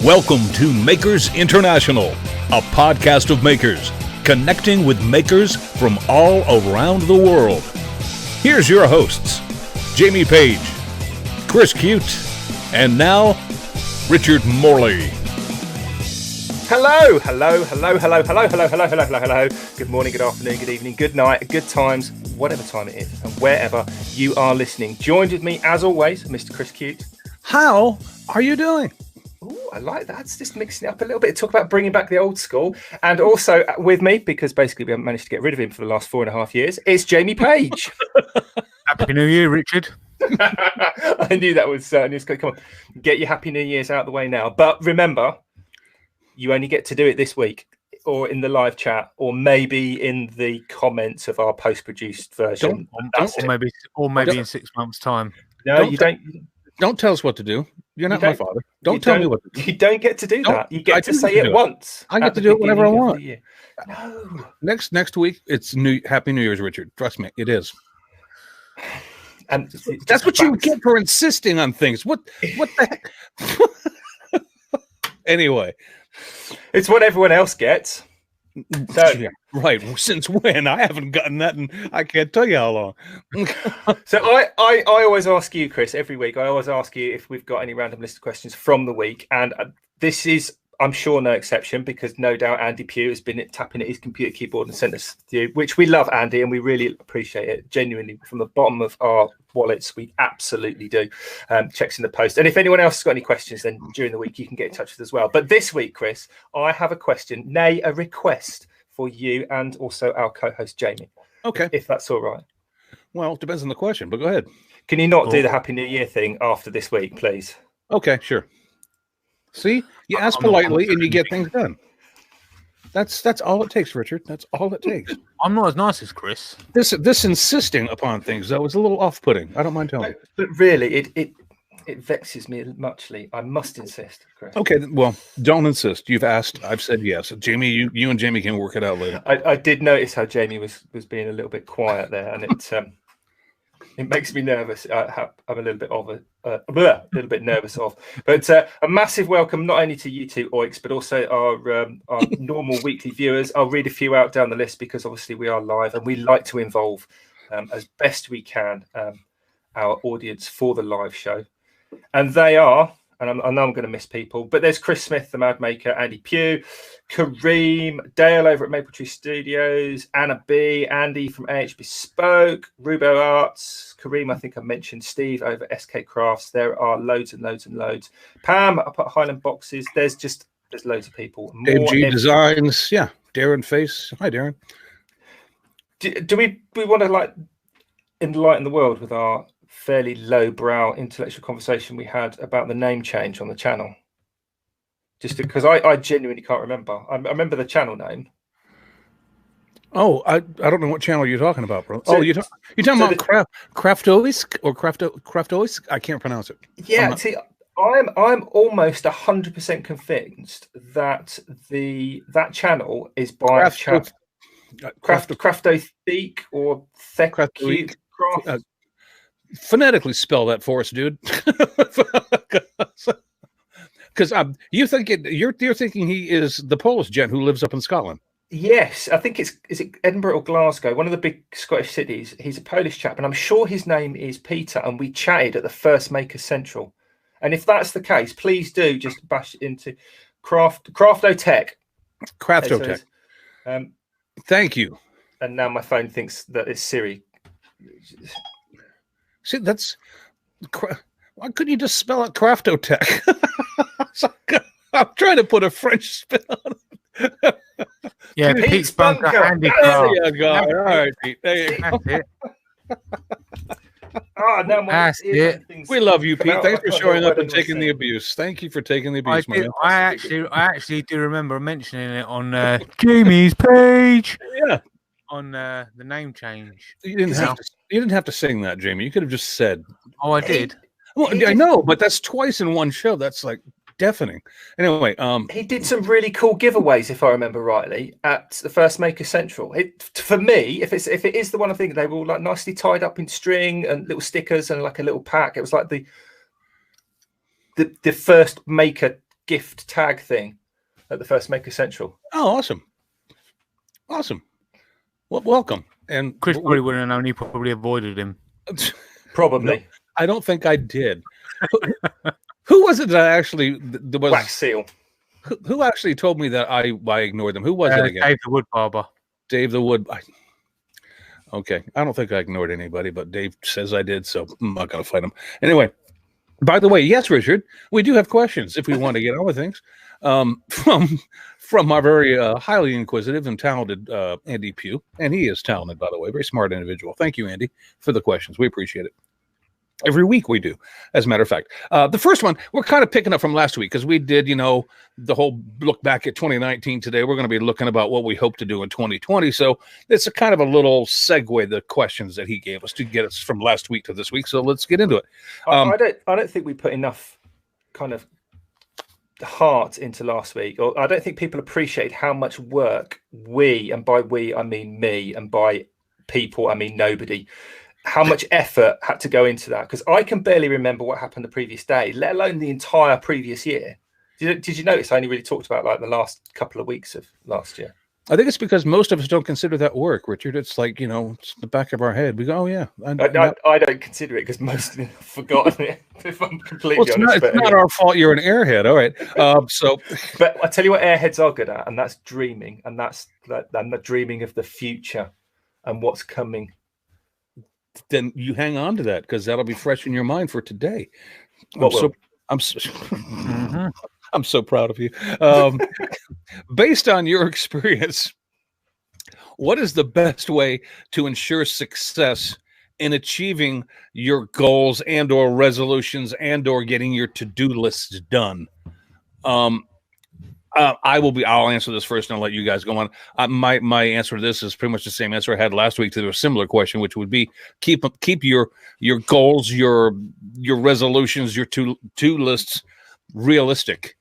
Welcome to Makers International, a podcast of makers, connecting with makers from all around the world. Here's your hosts, Jamie Page, Chris Cute, and now, Richard Morley. Hello. Good morning, good afternoon, good evening, good night, good times, whatever time it is, and wherever you are listening. Joined with me, as always, Mr. Chris Cute. How are you doing? Oh, I like that. It's just mixing it up a little bit. Talk about bringing back the old school. And also with me, because basically we haven't managed to get rid of him for the last 4.5 years, it's Jamie Page. Happy New Year, Richard. I knew that was news. Come on, get your Happy New Year's out of the way now. But remember, you only get to do it this week, or in the live chat, or maybe in the comments of our post-produced version. Or maybe in 6 months' time. No, you don't. Don't tell us what to do. You're not my father. Don't tell me what to do. You don't get to do that. You get to say it once. I get to do it whenever I want. No. Next week, it's Happy New Year's, Richard. Trust me, it is. And that's what you get for insisting on things. What the heck? Anyway, it's what everyone else gets. So, yeah, right. Since when? I haven't gotten that, and I can't tell you how long. So I always ask you, Chris, every week. I always ask you if we've got any random list of questions from the week, and this is, I'm sure, no exception, because no doubt Andy Pugh has been tapping at his computer keyboard and sent us to you, which we love, Andy, and we really appreciate it. Genuinely, from the bottom of our wallets, we absolutely do. Checks in the post. And if anyone else has got any questions, then during the week, you can get in touch with us as well. But this week, Chris, I have a question, nay, a request for you and also our co-host, Jamie. Okay. If that's all right. Well, it depends on the question, but go ahead. Can you not do the Happy New Year thing after this week, please? Okay, sure. See, you ask politely and you get things done. That's all it takes, Richard. That's all it takes. I'm not as nice as Chris. This insisting upon things, though, is a little off-putting. I don't mind telling you. But really, it vexes me muchly. I must insist, Chris. Okay, well, don't insist. You've asked. I've said yes. Jamie, you and Jamie can work it out later. I did notice how Jamie was being a little bit quiet there, and it makes me nervous. I'm a little bit nervous of. But a massive welcome not only to you two Oiks, but also our normal weekly viewers. I'll read a few out down the list because obviously we are live and we like to involve as best we can our audience for the live show. And they are, and I know I'm going to miss people, but there's Chris Smith, the Mad Maker, Andy Pugh, Kareem, Dale over at Maple Tree Studios, Anna B, Andy from AH Bespoke, Rubo Arts, Kareem, I think I mentioned, Steve over SK Crafts. There are loads and loads and loads. Pam up at Highland Boxes. There's loads of people. Dave G Designs, yeah. Darren Face. Hi, Darren. Do we want to enlighten the world with our fairly lowbrow intellectual conversation we had about the name change on the channel? Just because I genuinely can't remember. I remember the channel name. Oh, I don't know what channel you're talking about, bro. So, you're talking about Craftoisk or Craftoisk? I can't pronounce it. Yeah, see, I'm almost 100% convinced that that channel is by Craftotheek or Thek. Phonetically spell that for us, dude. Because you're thinking he is the Polish gent who lives up in Scotland. Yes, I think is it Edinburgh or Glasgow, one of the big Scottish cities. He's a Polish chap, and I'm sure his name is Peter. And we chatted at the first Maker Central. And if that's the case, please do just bash into Craftotech. Craftotech. Thank you. And now my phone thinks that it's Siri. See, why couldn't you just spell it Craftotech? I'm trying to put a French spin on it. Yeah, Pete's Bunker Handicraft. There you go. All right, Pete. There you go. That's it. We love you, Pete. Thanks for showing up and taking the abuse. Thank you for taking the abuse, man. I actually do remember mentioning it on Jamie's page. Yeah. On the name change. You didn't have to sing that, Jamie. You could have just said. Oh, I did. Well, I know, but that's twice in one show. That's like deafening. Anyway, he did some really cool giveaways, if I remember rightly, at the first Maker Central. For me, if it is the one I think, they were all like nicely tied up in string and little stickers and like a little pack. It was like the first Maker gift tag thing at the first Maker Central. Oh, awesome. Well, welcome. And Chris probably wouldn't have known. He probably avoided him. Probably. No, I don't think I did. Who was it that actually there was? Wax Seal. Who actually told me that I ignored them? Who was it again? Dave the Wood Barber. Dave the Wood. Okay, I don't think I ignored anybody, but Dave says I did, so I'm not going to fight him. Anyway, by the way, yes, Richard, we do have questions if we want to get on with things from our very highly inquisitive and talented Andy Pugh, and he is talented, by the way, very smart individual. Thank you, Andy, for the questions. We appreciate it. Every week we do, as a matter of fact. The first one, we're kind of picking up from last week because we did, the whole look back at 2019 today. We're going to be looking about what we hope to do in 2020. So it's a kind of a little segue, the questions that he gave us to get us from last week to this week. So let's get into it. I don't think we put enough kind of heart into last week, or I don't think people appreciate how much work we, and by we, I mean me, and by people, I mean nobody, how much effort had to go into that, because I can barely remember what happened the previous day, let alone the entire previous year. Did you notice I only really talked about like the last couple of weeks of last year? I think it's because most of us don't consider that work, Richard. It's like, it's the back of our head. We go, oh, yeah. I don't consider it because most of them have forgotten it, if I'm completely honest. It's not our fault you're an airhead. All right. But I tell you what airheads are good at, and that's dreaming. And that's the dreaming of the future and what's coming. Then you hang on to that because that'll be fresh in your mind for today. I'm so proud of you. Based on your experience, what is the best way to ensure success in achieving your goals and or resolutions and or getting your to-do lists done? I'll answer this first and I'll let you guys go on. My answer to this is pretty much the same answer I had last week to a similar question, which would be keep your goals, your resolutions, your to-do lists realistic.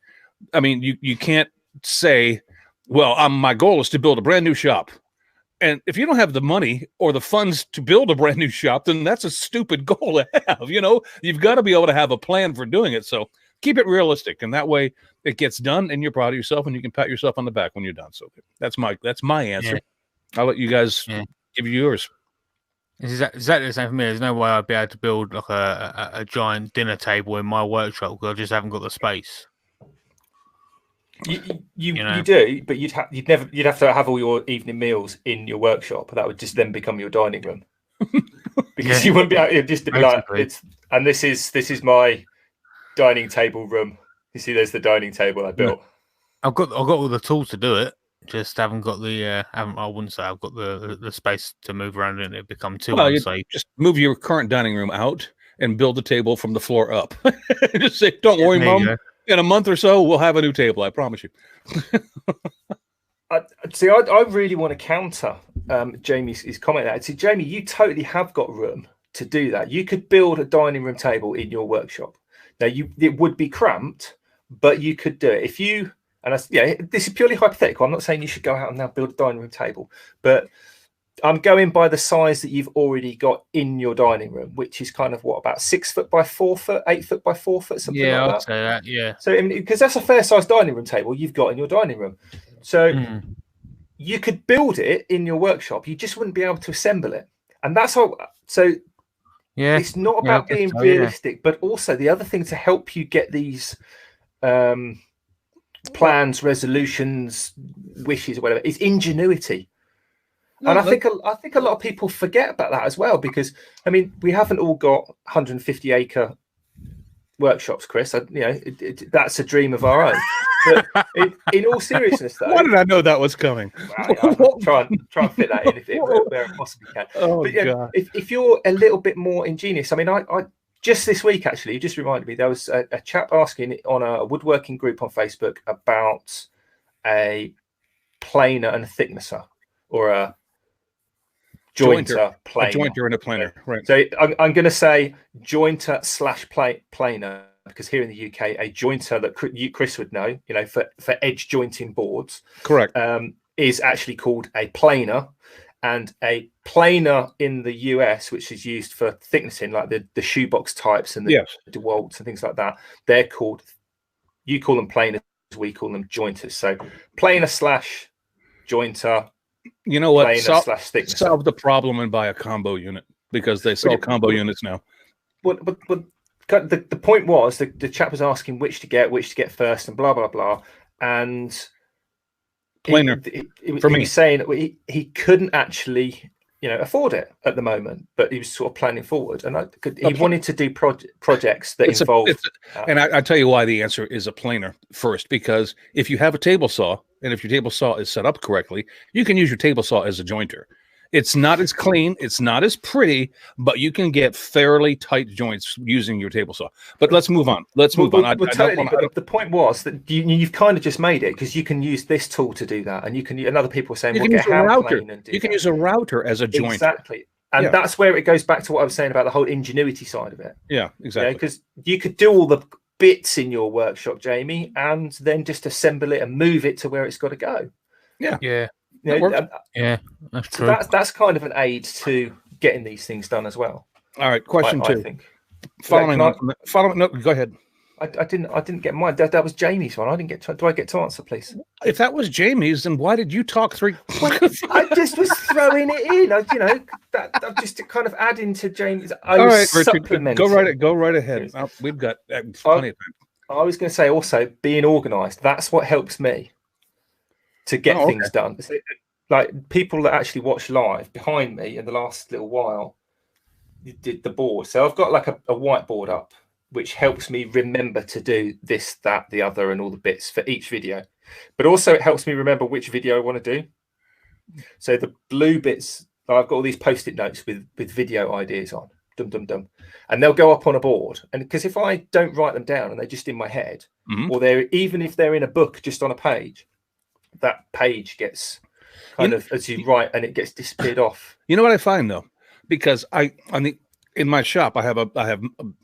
I mean, you can't say, well, my goal is to build a brand new shop. And if you don't have the money or the funds to build a brand new shop, then that's a stupid goal to have. You've got to be able to have a plan for doing it. So keep it realistic. And that way it gets done and you're proud of yourself and you can pat yourself on the back when you're done. So that's my answer. Yeah. I'll let you guys give you yours. It's exactly the same for me. There's no way I'd be able to build like a giant dinner table in my workshop because I just haven't got the space. You do, but you'd have to have all your evening meals in your workshop. That would just then become your dining room because you wouldn't be able to just be like it's. And this is my dining table room. You see, there's the dining table I built. I've got all the tools to do it. Just haven't got the. I wouldn't say I've got the space to move around and it become too unsafe. Just move your current dining room out and build the table from the floor up. Just say, "Don't worry, Mom. In a month or so, we'll have a new table. I promise you." I really want to counter Jamie's comment there. See, Jamie, you totally have got room to do that. You could build a dining room table in your workshop. Now, it would be cramped, but you could do it if you. And this is purely hypothetical. I'm not saying you should go out and now build a dining room table, but I'm going by the size that you've already got in your dining room, which is kind of about 6 foot by 4 foot, 8 foot by 4 foot, something like that. Yeah, I'd say that. Yeah. So because that's a fair size dining room table you've got in your dining room, so you could build it in your workshop. You just wouldn't be able to assemble it, and that's all. So it's not about being realistic, but also the other thing to help you get these plans, resolutions, wishes, or whatever is ingenuity. And I think a lot of people forget about that as well, because I mean we haven't all got 150 acre workshops, Chris. That's a dream of our own. But in all seriousness, though, why did I know that was coming? I'll try and fit that in where I possibly can. God. If you're a little bit more ingenious, I mean, I just this week actually, you just reminded me there was a chap asking on a woodworking group on Facebook about a planer and a thicknesser, or a jointer planer. A jointer and a planer, right? So I'm going to say jointer / planer, because here in the UK, a jointer that Chris would know, for edge jointing boards, correct, is actually called a planer, and a planer in the US, which is used for thicknessing, like the shoebox types and the DeWalt's and things like that, they're called you call them planers, we call them jointers. So planer slash jointer. You know what? Planer slash thicknesser. Solve the problem and buy a combo unit, because they sell combo units now. But the point was the chap was asking which to get first, and blah blah blah, and Planer he was saying that he couldn't actually afford it at the moment, but he was sort of planning forward, and he wanted to do projects that involve. And I tell you why the answer is a planer first, because if you have a table saw, and if your table saw is set up correctly, you can use your table saw as a jointer. It's not as clean, it's not as pretty, but you can get fairly tight joints using your table saw. But let's move on. The point was that you've kind of just made it, because you can use this tool to do that, and you can. And other people are saying, you can use a router. You can use a router as a jointer. Exactly. And that's where it goes back to what I was saying about the whole ingenuity side of it. Yeah, exactly. Because you could do all the bits in your workshop, Jamie, and then just assemble it and move it to where it's got to go. Yeah. That's true. So that's kind of an aid to getting these things done as well. All right, question 2. I think. Following on. No, go ahead. I didn't get mine. That was Jamie's one. I didn't get to. Do I get to answer, please? If that was Jamie's, then why did you talk 3? I just was throwing it in. I'm just kind of adding to Jamie's. All right, Richard, go right ahead. We've got plenty of time. I was going to say also being organised. That's what helps me to get things done. So, like people that actually watch live behind me in the last little while did the board. So I've got like a whiteboard up, which helps me remember to do this, that, the other, and all the bits for each video. But also it helps me remember which video I want to do. So the blue bits, I've got all these post-it notes with video ideas on, and they'll go up on a board. And because if I don't write them down and they're just in my head, or even if they're in a book just on a page, that page gets kind of as you write, and it gets disappeared off. You know what I find though, because in my shop I have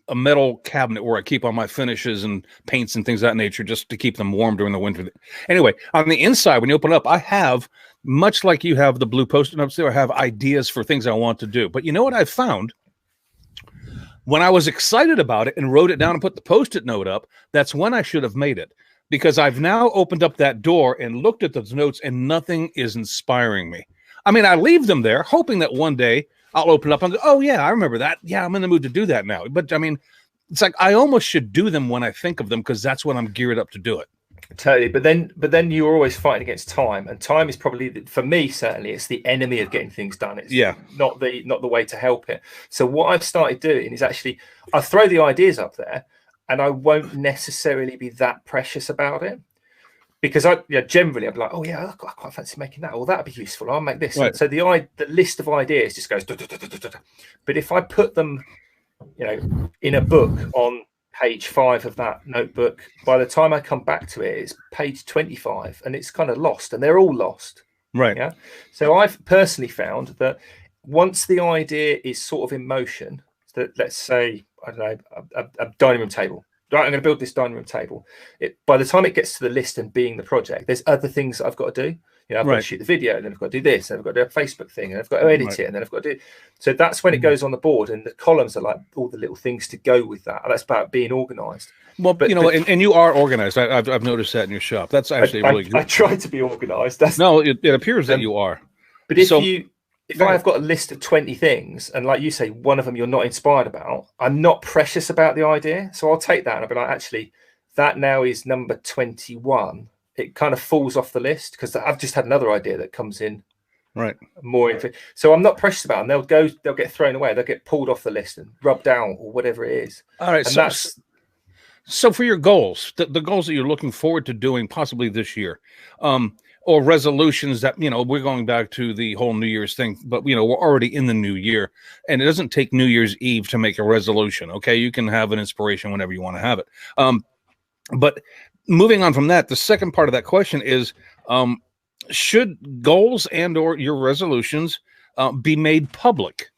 a metal cabinet where I keep all my finishes and paints and things of that nature, just to keep them warm during the winter. Anyway, on the inside, when you open it up, I have, much like you have the blue post-it notes there, I have ideas for things I want to do. But you know what I found? When I was excited about it and wrote it down and put the post-it note up, that's when I should have made it. Because I've now opened up that door and looked at those notes, and nothing is inspiring me. I mean, I leave them there, hoping that one day I'll open up and go, oh, yeah, I remember that. Yeah, I'm in the mood to do that now. But, I mean, it's like I almost should do them when I think of them, because that's when I'm geared up to do it. Totally. But then you're always fighting against time. And time is probably, for me, certainly, it's the enemy of getting things done. It's not the way to help it. So what I've started doing is actually, I throw the ideas up there, and I won't necessarily be that precious about it, because generally I'm like, oh yeah, I quite fancy making that, or that'd be useful. I'll make this. Right. So the list of ideas just goes. But if I put them, in a book on page 5 of that notebook, by the time I come back to it, it's page 25, and it's kind of lost, and they're all lost. Right. Yeah. So I've personally found that once the idea is sort of in motion, that let's say, I don't know, a dining room table. Right, I'm going to build this dining room table. By the time it gets to the list and being the project, there's other things that I've got to do. I've got to shoot the video, and then I've got to do this, and I've got to do a Facebook thing, and I've got to edit it, and then I've got to do. So that's when it goes on the board, and the columns are like all the little things to go with that. That's about being organised. Well, but and you are organised. I've noticed that in your shop. That's actually really good. I try to be organised. It appears that you are. But if I've got a list of 20 things, and like you say, one of them you're not inspired about, I'm not precious about the idea. So I'll take that and I'll be like, actually, that now is number 21. It kind of falls off the list because I've just had another idea that comes in. Right. So I'm not precious about them. They'll get thrown away. They'll get pulled off the list and rubbed out or whatever it is. All right. So for your goals, the goals that you're looking forward to doing possibly this year, or resolutions that, we're going back to the whole New Year's thing, but, we're already in the new year, and it doesn't take New Year's Eve to make a resolution. Okay. You can have an inspiration whenever you want to have it. But moving on from that, the second part of that question is, should goals and or your resolutions be made public?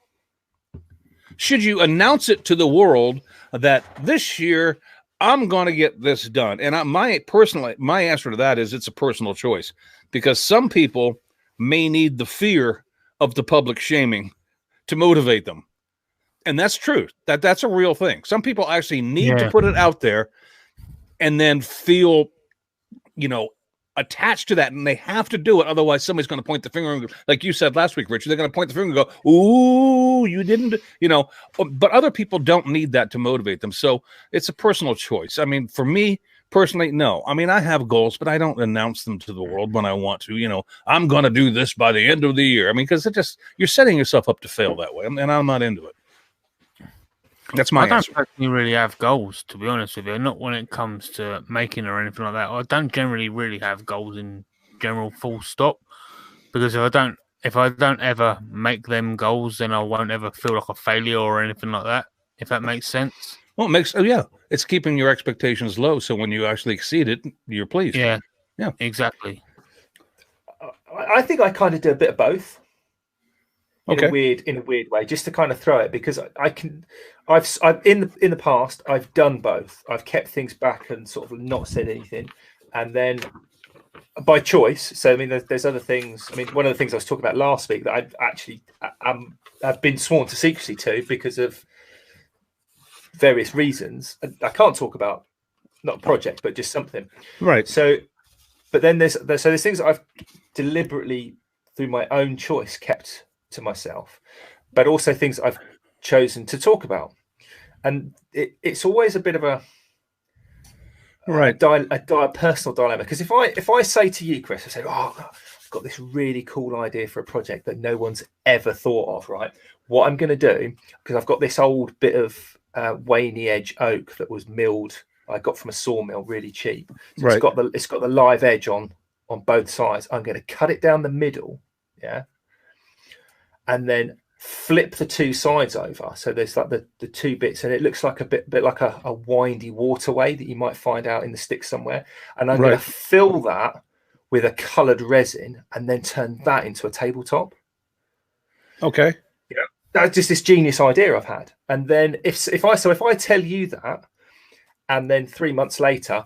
Should you announce it to the world that this year I'm going to get this done? And my answer to that is it's a personal choice, because some people may need the fear of the public shaming to motivate them. And that's true. That's a real thing. Some people actually need to put it out there and then feel, attached to that, and they have to do it. Otherwise, somebody's going to point the finger, and, like you said last week, Richard, they're going to point the finger and go, "Ooh, you didn't," But other people don't need that to motivate them. So it's a personal choice. I mean, for me personally, no. I mean, I have goals, but I don't announce them to the world when I want to. I'm going to do this by the end of the year. I mean, because you're setting yourself up to fail that way, and I'm not into it. That's my answer. I don't personally really have goals, to be honest with you. Not when it comes to making or anything like that. I don't generally really have goals in general, full stop. Because if I don't ever make them goals, then I won't ever feel like a failure or anything like that. If that makes sense. Well, it's keeping your expectations low, so when you actually exceed it, you're pleased. Yeah, exactly. I think I kind of do a bit of both. Okay. In a weird way, just to kind of throw it, because I've in the past I've done both. I've kept things back and sort of not said anything, and then by choice. So I mean, there's other things. I mean, one of the things I was talking about last week that I've actually I've been sworn to secrecy to because of various reasons. I can't talk about, not a project, but just something. Right. So, but then there's things that I've deliberately, through my own choice, kept to myself, but also things I've chosen to talk about, and it's always a bit of a personal dilemma. Because if I say to you, Chris, I say, "Oh, I've got this really cool idea for a project that no one's ever thought of," right? What I'm going to do, because I've got this old bit of Waney edge oak that was milled, I got from a sawmill, really cheap. So right. It's got the live edge on both sides. I'm going to cut it down the middle, and then flip the two sides over. So there's like the two bits, and it looks like a bit like a windy waterway that you might find out in the sticks somewhere. And I'm going to fill that with a coloured resin and then turn that into a tabletop. Okay. Yeah. That's just this genius idea I've had. And then if I tell you that, and then 3 months later,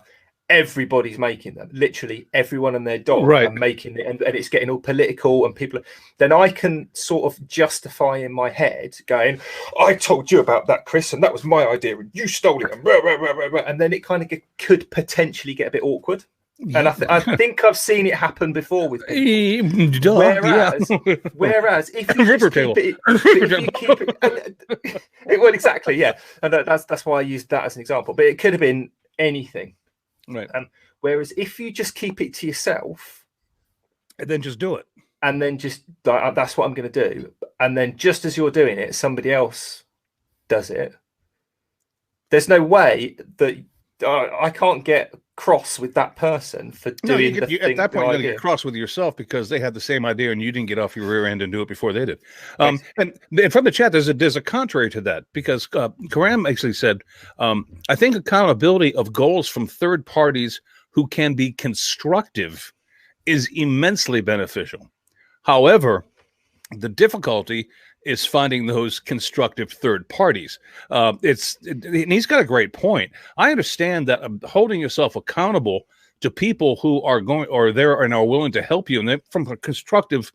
everybody's making them, literally everyone and their dog are making it, and it's getting all political, and people, then I can sort of justify in my head going, "I told you about that, Chris, and that was my idea, and you stole it," and then it kind of could potentially get a bit awkward. And I think I've seen it happen before with people. Whereas if you keep it, well, exactly, yeah, and that's why I used that as an example. But it could have been anything. Right. Whereas if you just keep it to yourself, and then just do it, and then just that's what I'm going to do, and then just as you're doing it, somebody else does it. There's no way that I can't get cross with that person for doing the thing. At that point, you're going to get cross with yourself because they had the same idea and you didn't get off your rear end and do it before they did. And from the chat, there's a contrary to that, because Karam actually said, "I think accountability of goals from third parties who can be constructive is immensely beneficial. However, the difficulty is finding those constructive third parties." And he's got a great point. I understand that holding yourself accountable to people who are going or there and are willing to help you, and from a constructive,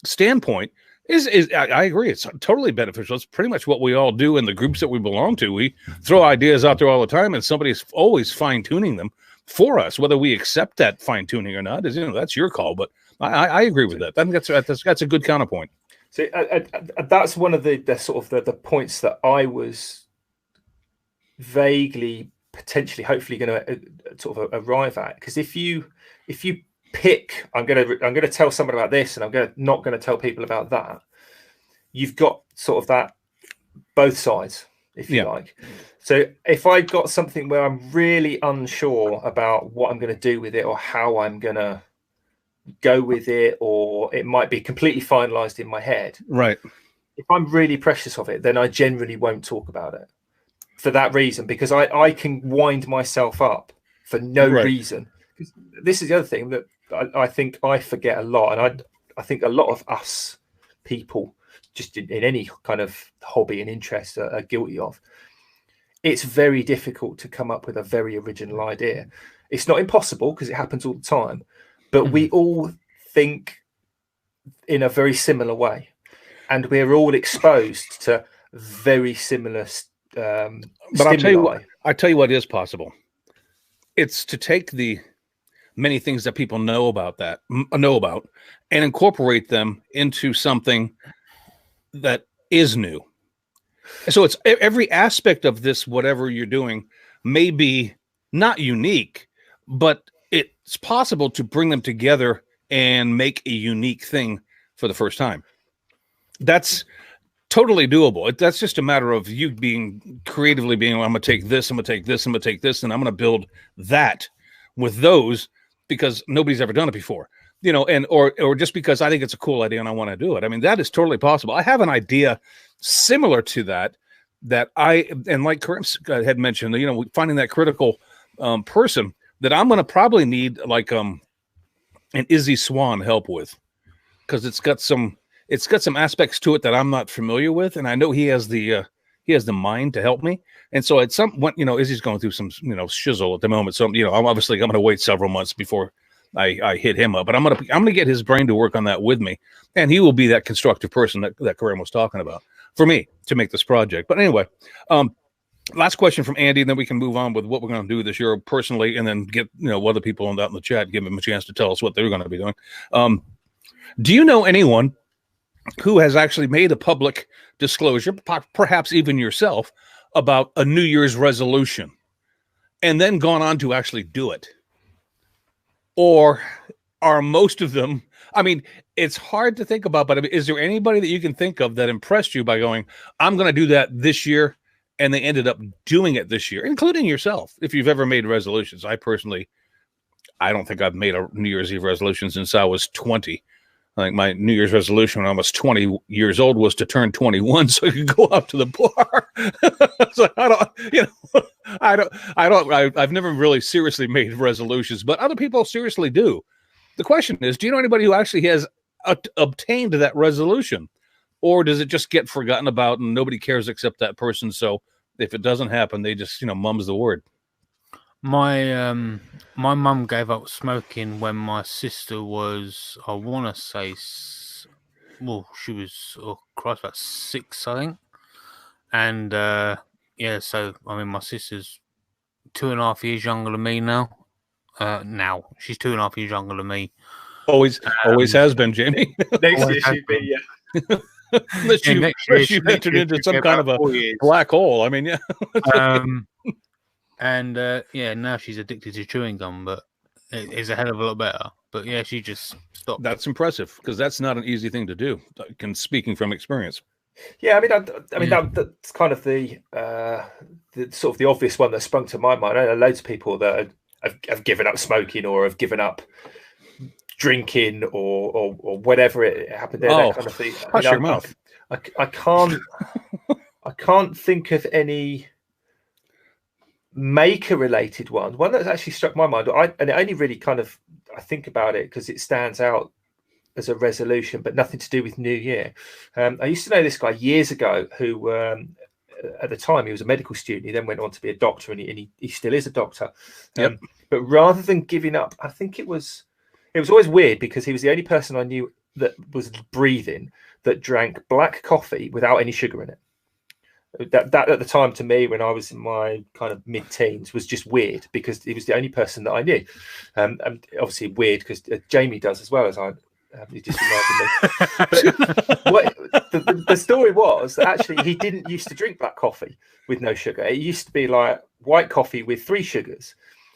standpoint, I agree. It's totally beneficial. It's pretty much what we all do in the groups that we belong to. We throw ideas out there all the time, and somebody's always fine tuning them for us. Whether we accept that fine tuning or not is, that's your call. But I agree with that. I think that's a good counterpoint. So that's one of the sort of the points that I was vaguely, potentially, hopefully going to sort of arrive at. Because if you pick, I'm going to tell someone about this, and I'm not going to tell people about that. You've got sort of that both sides, if you like. So if I've got something where I'm really unsure about what I'm going to do with it, or how I'm going to go with it, or it might be completely finalized in my head, right? If I'm really precious of it, then I generally won't talk about it for that reason, because I can wind myself up for no reason. This is the other thing that I think I forget a lot, and I think a lot of us people just in any kind of hobby and interest are guilty of. It's very difficult to come up with a very original idea. It's not impossible, because it happens all the time. But we all think in a very similar way, and we're all exposed to very similar. But I tell you what is possible. it's to take the many things that people know about and incorporate them into something that is new. So it's every aspect of this, whatever you're doing, may be not unique, but it's possible to bring them together and make a unique thing for the first time. That's totally doable. That's just a matter of you being creatively being, well, I'm going to take this, I'm going to take this, I'm going to take this, and I'm going to build that with those because nobody's ever done it before, you know, and or just because I think it's a cool idea and I want to do it. I mean, that is totally possible. I have an idea similar to that and like Karim had mentioned, you know, finding that critical person that I'm going to probably need like an Izzy Swan help with, because it's got some aspects to it that I'm not familiar with, and I know he has the mind to help me. And so at some point, you know, Izzy's going through some, you know, shizzle at the moment. So, you know, I'm going to wait several months before I hit him up, but I'm going to get his brain to work on that with me. And he will be that constructive person that Karim was talking about for me to make this project. But anyway, last question from Andy, and then we can move on with what we're going to do this year personally, and then get, you know, other people out in the chat, give them a chance to tell us what they're going to be doing. Do you know anyone who has actually made a public disclosure, perhaps even yourself, about a New Year's resolution and then gone on to actually do it? Or are most of them, I mean, it's hard to think about, but I mean, is there anybody that you can think of that impressed you by going, I'm going to do that this year, and they ended up doing it this year, including yourself, if you've ever made resolutions? I don't think I've made a New Year's Eve resolution since I was 20. I think my New Year's resolution when I was 20 years old was to turn 21 so I could go out to the bar. So I've never really seriously made resolutions, but other people seriously do. The question is, do you know anybody who actually has obtained that resolution, or does it just get forgotten about and nobody cares except that person? So if it doesn't happen, they just, you know, mum's the word. My mum gave up smoking when my sister was, I want to say, she was, about 6, I think. And so I mean, my sister's 2.5 years younger than me now. Now she's 2.5 years younger than me. Always has been, Jamie. Next year she'd be, yeah. Unless you entered into some kind of a black hole. I mean, yeah. And now she's addicted to chewing gum, but it's a hell of a lot better. But yeah, she just stopped. That's impressive, because that's not an easy thing to do. Speaking from experience. Yeah, I mean, that's kind of the sort of the obvious one that sprung to my mind. I know loads of people that have given up smoking or have given up drinking or whatever it happened there. That kind of thing. Hush your mouth. I can't think of any maker related one that's actually struck my mind. And it only really kind of, I think about it because it stands out as a resolution, but nothing to do with New Year. I used to know this guy years ago who at the time he was a medical student. He then went on to be a doctor, and he still is a doctor. Yep. But rather than giving up, I think it was always weird because he was the only person I knew that was breathing that drank black coffee without any sugar in it. That at the time, to me, when I was in my kind of mid-teens, was just weird because he was the only person that I knew. And obviously weird because Jamie does as well, as I. He just reminded me. But the story was that actually he didn't used to drink black coffee with no sugar. It used to be like white coffee with 3 sugars.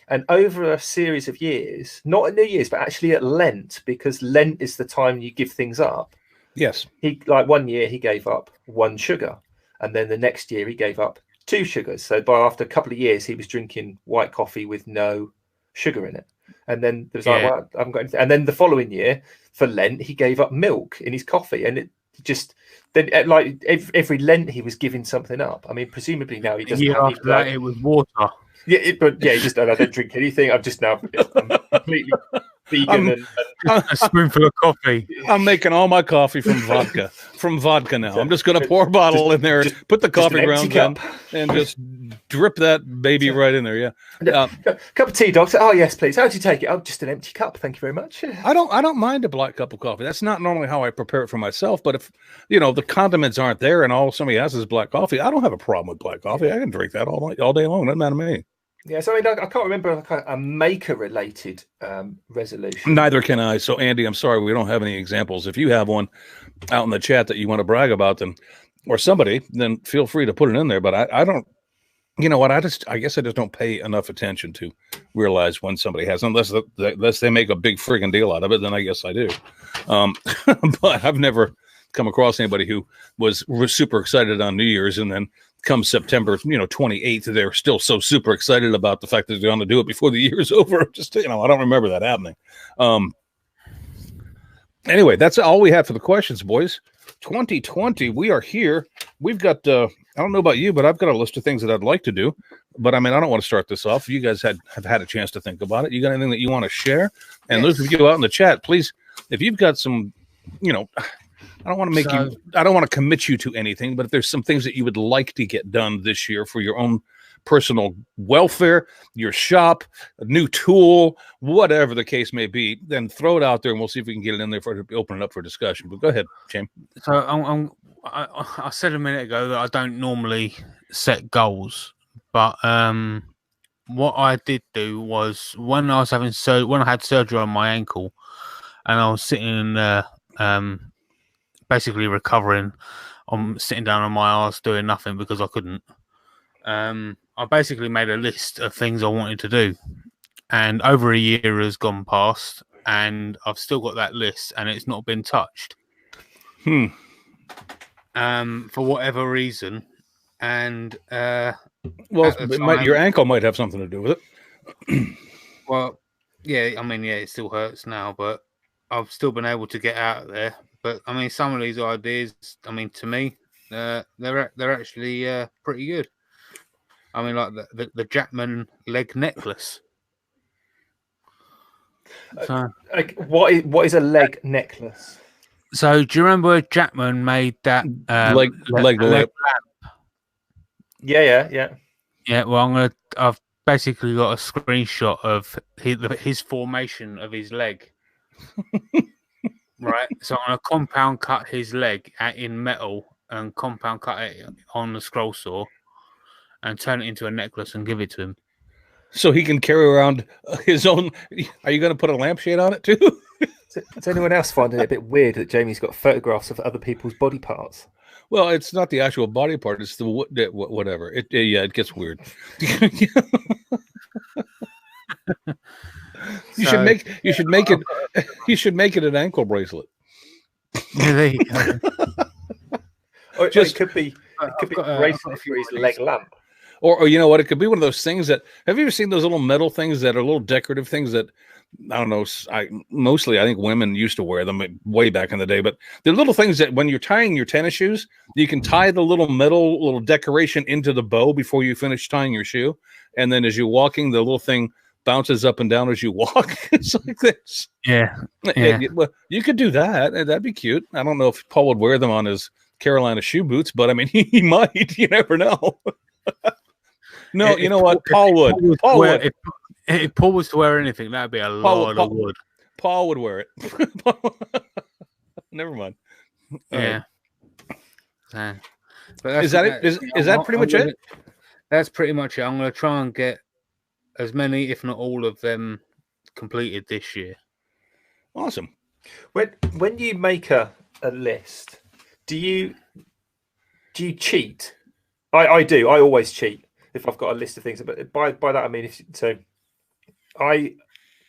And over a series of years, not at New Year's, but actually at Lent, because Lent is the time you give things up. Yes. One year he gave up 1 sugar. And then the next year he gave up 2 sugars. So after a couple of years, he was drinking white coffee with no sugar in it. And then there was like, well, I haven't got anything. And then the following year for Lent, he gave up milk in his coffee. And it just, then like every Lent, he was giving something up. I mean, presumably now he doesn't. After that, it was water. Yeah, he just, I don't drink anything. I'm completely vegan a spoonful of coffee. I'm making all my coffee from vodka now. I'm just going to pour a bottle in there, put the coffee grounds in, and just drip that baby right in there. Yeah. Cup of tea, doctor. Oh yes, please. How do you take it? Oh, just an empty cup. Thank you very much. I don't mind a black cup of coffee. That's not normally how I prepare it for myself. But if the condiments aren't there and all somebody has is black coffee, I don't have a problem with black coffee. I can drink that all day long. Doesn't matter to me. Yeah, so I mean, I can't remember like a maker-related resolution. Neither can I. So, Andy, I'm sorry we don't have any examples. If you have one out in the chat that you want to brag about, then or somebody, then feel free to put it in there. But I don't. You know what? I guess I just don't pay enough attention to realize when somebody has, unless they make a big friggin' deal out of it. Then I guess I do. But I've never come across anybody who was super excited on New Year's and then come September, 28th, they're still so super excited about the fact that they're going to do it before the year's over. Just, I don't remember that happening. Anyway, that's all we have for the questions, boys. 2020, we are here. We've got, I don't know about you, but I've got a list of things that I'd like to do. But I mean, I don't want to start this off. You guys have had a chance to think about it. You got anything that you want to share? And those of you out in the chat, please, if you've got some, I don't want to I don't want to commit you to anything, but if there's some things that you would like to get done this year for your own personal welfare, your shop, a new tool, whatever the case may be, then throw it out there and we'll see if we can get it in there for open it up for discussion. But go ahead, James. So I said a minute ago that I don't normally set goals, but what I did do was when I had surgery on my ankle and I was sitting in there, basically recovering, I'm sitting down on my arse doing nothing because I couldn't. I basically made a list of things I wanted to do, and over a year has gone past, and I've still got that list, and it's not been touched. For whatever reason, and your ankle might have something to do with it. Well, yeah, I mean, it still hurts now, but I've still been able to get out of there. But I mean, some of these ideas, I mean, to me, they're actually pretty good. I mean, like the Jackman leg necklace. So, what is a leg necklace? So, do you remember Jackman made that leg lamp? Yeah. Yeah. Well, I've basically got a screenshot of his formation of his leg. Right, so I'm going to compound cut his leg in metal and compound cut it on the scroll saw and turn it into a necklace and give it to him. So he can carry around his own. Are you going to put a lampshade on it too? Does anyone else find it a bit weird that Jamie's got photographs of other people's body parts? Well, it's not the actual body part; it's the whatever. It gets weird. You should make it an ankle bracelet. Yeah, there you go. It could be a bracelet for his leg lamp. Or you know what? It could be one of those things that. Have you ever seen those little metal things that are little decorative things that I don't know? I think women used to wear them way back in the day. But they're little things that when you're tying your tennis shoes, you can tie the little decoration into the bow before you finish tying your shoe, and then as you're walking, the little thing bounces up and down as you walk. It's like this. Yeah. Well, you could do that. That'd be cute. I don't know if Paul would wear them on his Carolina shoe boots, but I mean, he might. You never know. No, you know what? Paul would. If Paul was to wear anything, that'd be a lot of wood. Paul would wear it. Never mind. Yeah. But is that it? Is that pretty much it? That's pretty much it. I'm going to try and get as many, if not all of them, completed this year. Awesome. When you make a list, do you cheat? I do. I always cheat if I've got a list of things. But by that I mean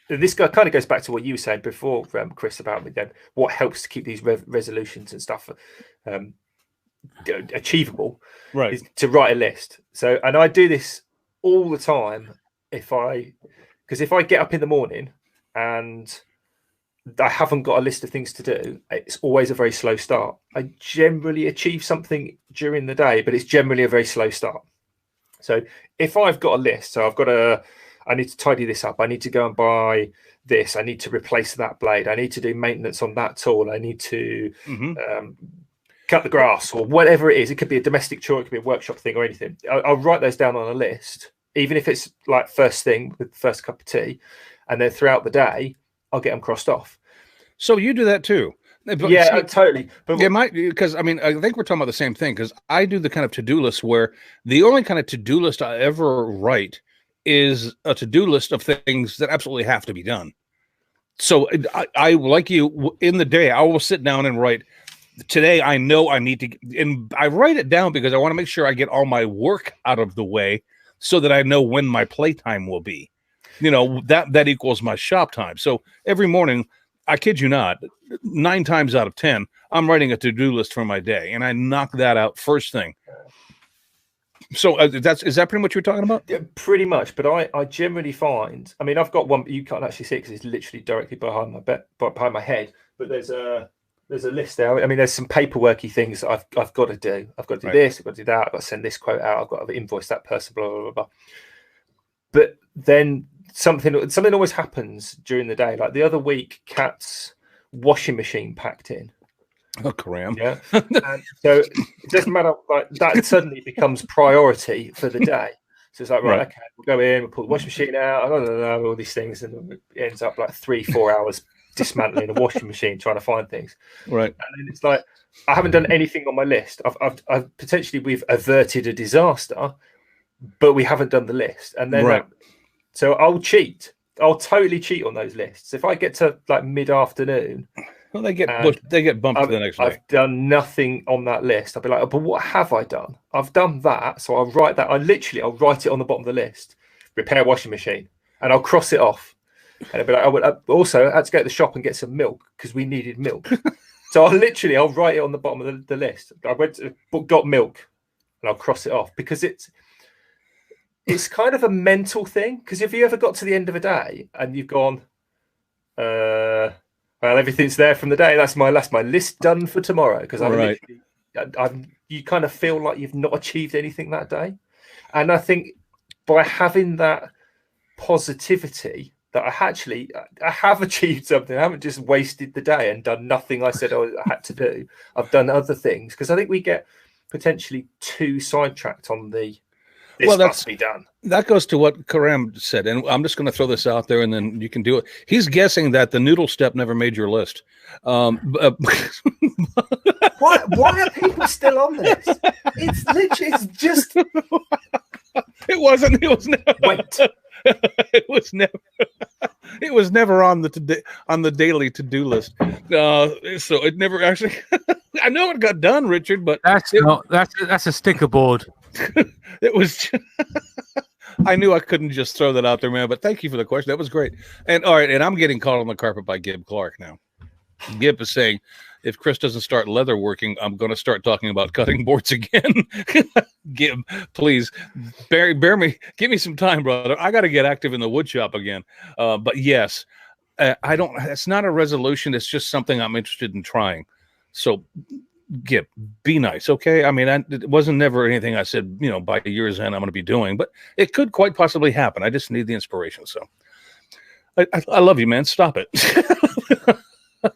this guy kind of goes back to what you were saying before, Chris, about what helps to keep these resolutions and stuff achievable. Right. Is to write a list. So, and I do this all the time. If I get up in the morning and I haven't got a list of things to do, it's always a very slow start. I generally achieve something during the day, but it's generally a very slow start. So if I've got a list, I need to tidy this up. I need to go and buy this. I need to replace that blade. I need to do maintenance on that tool. I need to cut the grass or whatever it is. It could be a domestic chore. It could be a workshop thing or anything. I'll write those down on a list. Even if it's like first thing with the first cup of tea, and then throughout the day, I'll get them crossed off. So you do that too? But yeah, totally. But because I mean, I think we're talking about the same thing. Because I do the kind of to-do list where the only kind of to-do list I ever write is a to-do list of things that absolutely have to be done. So I like you in the day, I will sit down and write, today I know I need to, and I write it down because I want to make sure I get all my work out of the way so that I know when my playtime will be. That equals my shop time. So every morning, I kid you not, 9 times out of 10, I'm writing a to-do list for my day, and I knock that out first thing. So is that pretty much what you're talking about? Yeah, pretty much, but I generally find, I mean, I've got one, you can't actually see it because it's literally directly behind my head, but there's a list there. I mean, there's some paperworky things that I've got to do. I've got to do this, I've got to do that, I've got to send this quote out, I've got to invoice that person, blah, blah, blah, blah. But then something always happens during the day. Like the other week, Kat's washing machine packed in. Oh, cram. Yeah. And so it doesn't matter, like that suddenly becomes priority for the day. So it's like, right, okay, we'll go in, we'll pull the washing machine out, all these things, and it ends up like 3-4 hours dismantling a washing machine trying to find things. Right. And then it's like, I haven't done anything on my list. I've potentially, we've averted a disaster, but we haven't done the list. And then so I'll cheat. I'll totally cheat on those lists. If I get to like mid-afternoon, well, they get bumped to the next day. I've done nothing on that list. I'll be like, oh, but what have I done? I've done that. So I'll write that. I'll write it on the bottom of the list. Repair washing machine. And I'll cross it off. And I'll be like, I had to go to the shop and get some milk because we needed milk. So I'll write it on the bottom of the list. I went to got milk and I'll cross it off because it's kind of a mental thing. Because if you ever got to the end of a day and you've gone, well, everything's there from the day. That's my list done for tomorrow. Because you kind of feel like you've not achieved anything that day. And I think by having that positivity that I have achieved something. I haven't just wasted the day and done nothing I said I had to do. I've done other things because I think we get potentially too sidetracked on the this must be done. That goes to what Karam said, and I'm just going to throw this out there, and then you can do it. He's guessing that the noodle step never made your list. Why are people still on this? It's literally, it's just. It wasn't. It was never. Wait. It was never. It was never on the daily to-do list. So it never actually. I know it got done, Richard, but that's a sticker board. It was. I knew I couldn't just throw that out there, man. But thank you for the question. That was great. And all right, and I'm getting caught on the carpet by Gib Clark now. Gib is saying, if Chris doesn't start leather working, I'm going to start talking about cutting boards again. Gib, please, bear me. Give me some time, brother. I got to get active in the wood shop again. But yes, I don't. It's not a resolution. It's just something I'm interested in trying. So, Gib, be nice, okay? I mean, it wasn't never anything I said, by year's end I'm going to be doing, but it could quite possibly happen. I just need the inspiration. So, I love you, man. Stop it.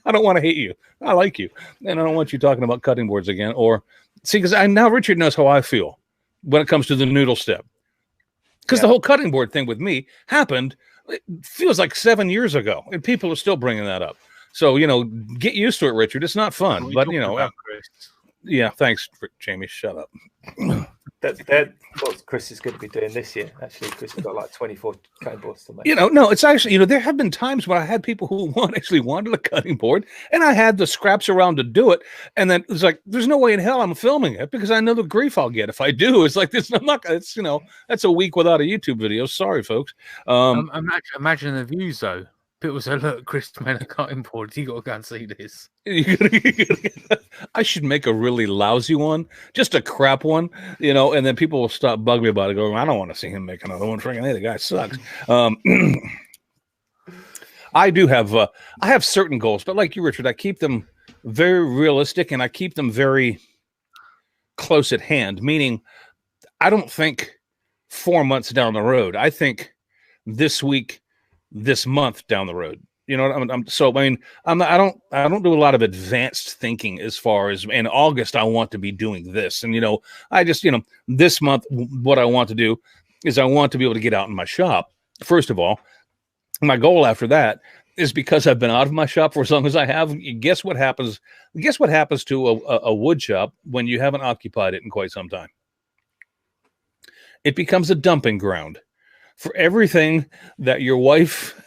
I don't want to hate you. I like you. And I don't want you talking about cutting boards again. Or see, because now Richard knows how I feel when it comes to the noodle step. Because the whole cutting board thing with me happened, it feels like 7 years ago. And people are still bringing that up. So, get used to it, Richard. It's not fun. But, yeah, thanks, Jamie. Shut up. That's what Chris is going to be doing this year. Actually, Chris has got like 24 cutting boards to make. No, it's actually, there have been times when I had people who actually wanted a cutting board, and I had the scraps around to do it. And then it's like, there's no way in hell I'm filming it because I know the grief I'll get if I do. It's like this. I'm not. It's that's a week without a YouTube video. Sorry, folks. Imagine the views though. People say, look, Chris made a cutting board. You got to go and see this. I should make a really lousy one, just a crap one, and then people will stop bugging me about it. Going, I don't want to see him make another one. Freaking, hey, the guy sucks. I do have, I have certain goals, but like you, Richard, I keep them very realistic and I keep them very close at hand. Meaning, I don't think 4 months down the road. I think this week. This month down the road, I don't do a lot of advanced thinking as far as in August I want to be doing this, and I just this month what I want to do is I want to be able to get out in my shop. First of all, my goal after that is because I've been out of my shop for as long as I have. Guess what happens? Guess what happens to a wood shop when you haven't occupied it in quite some time? It becomes a dumping ground. for everything that your wife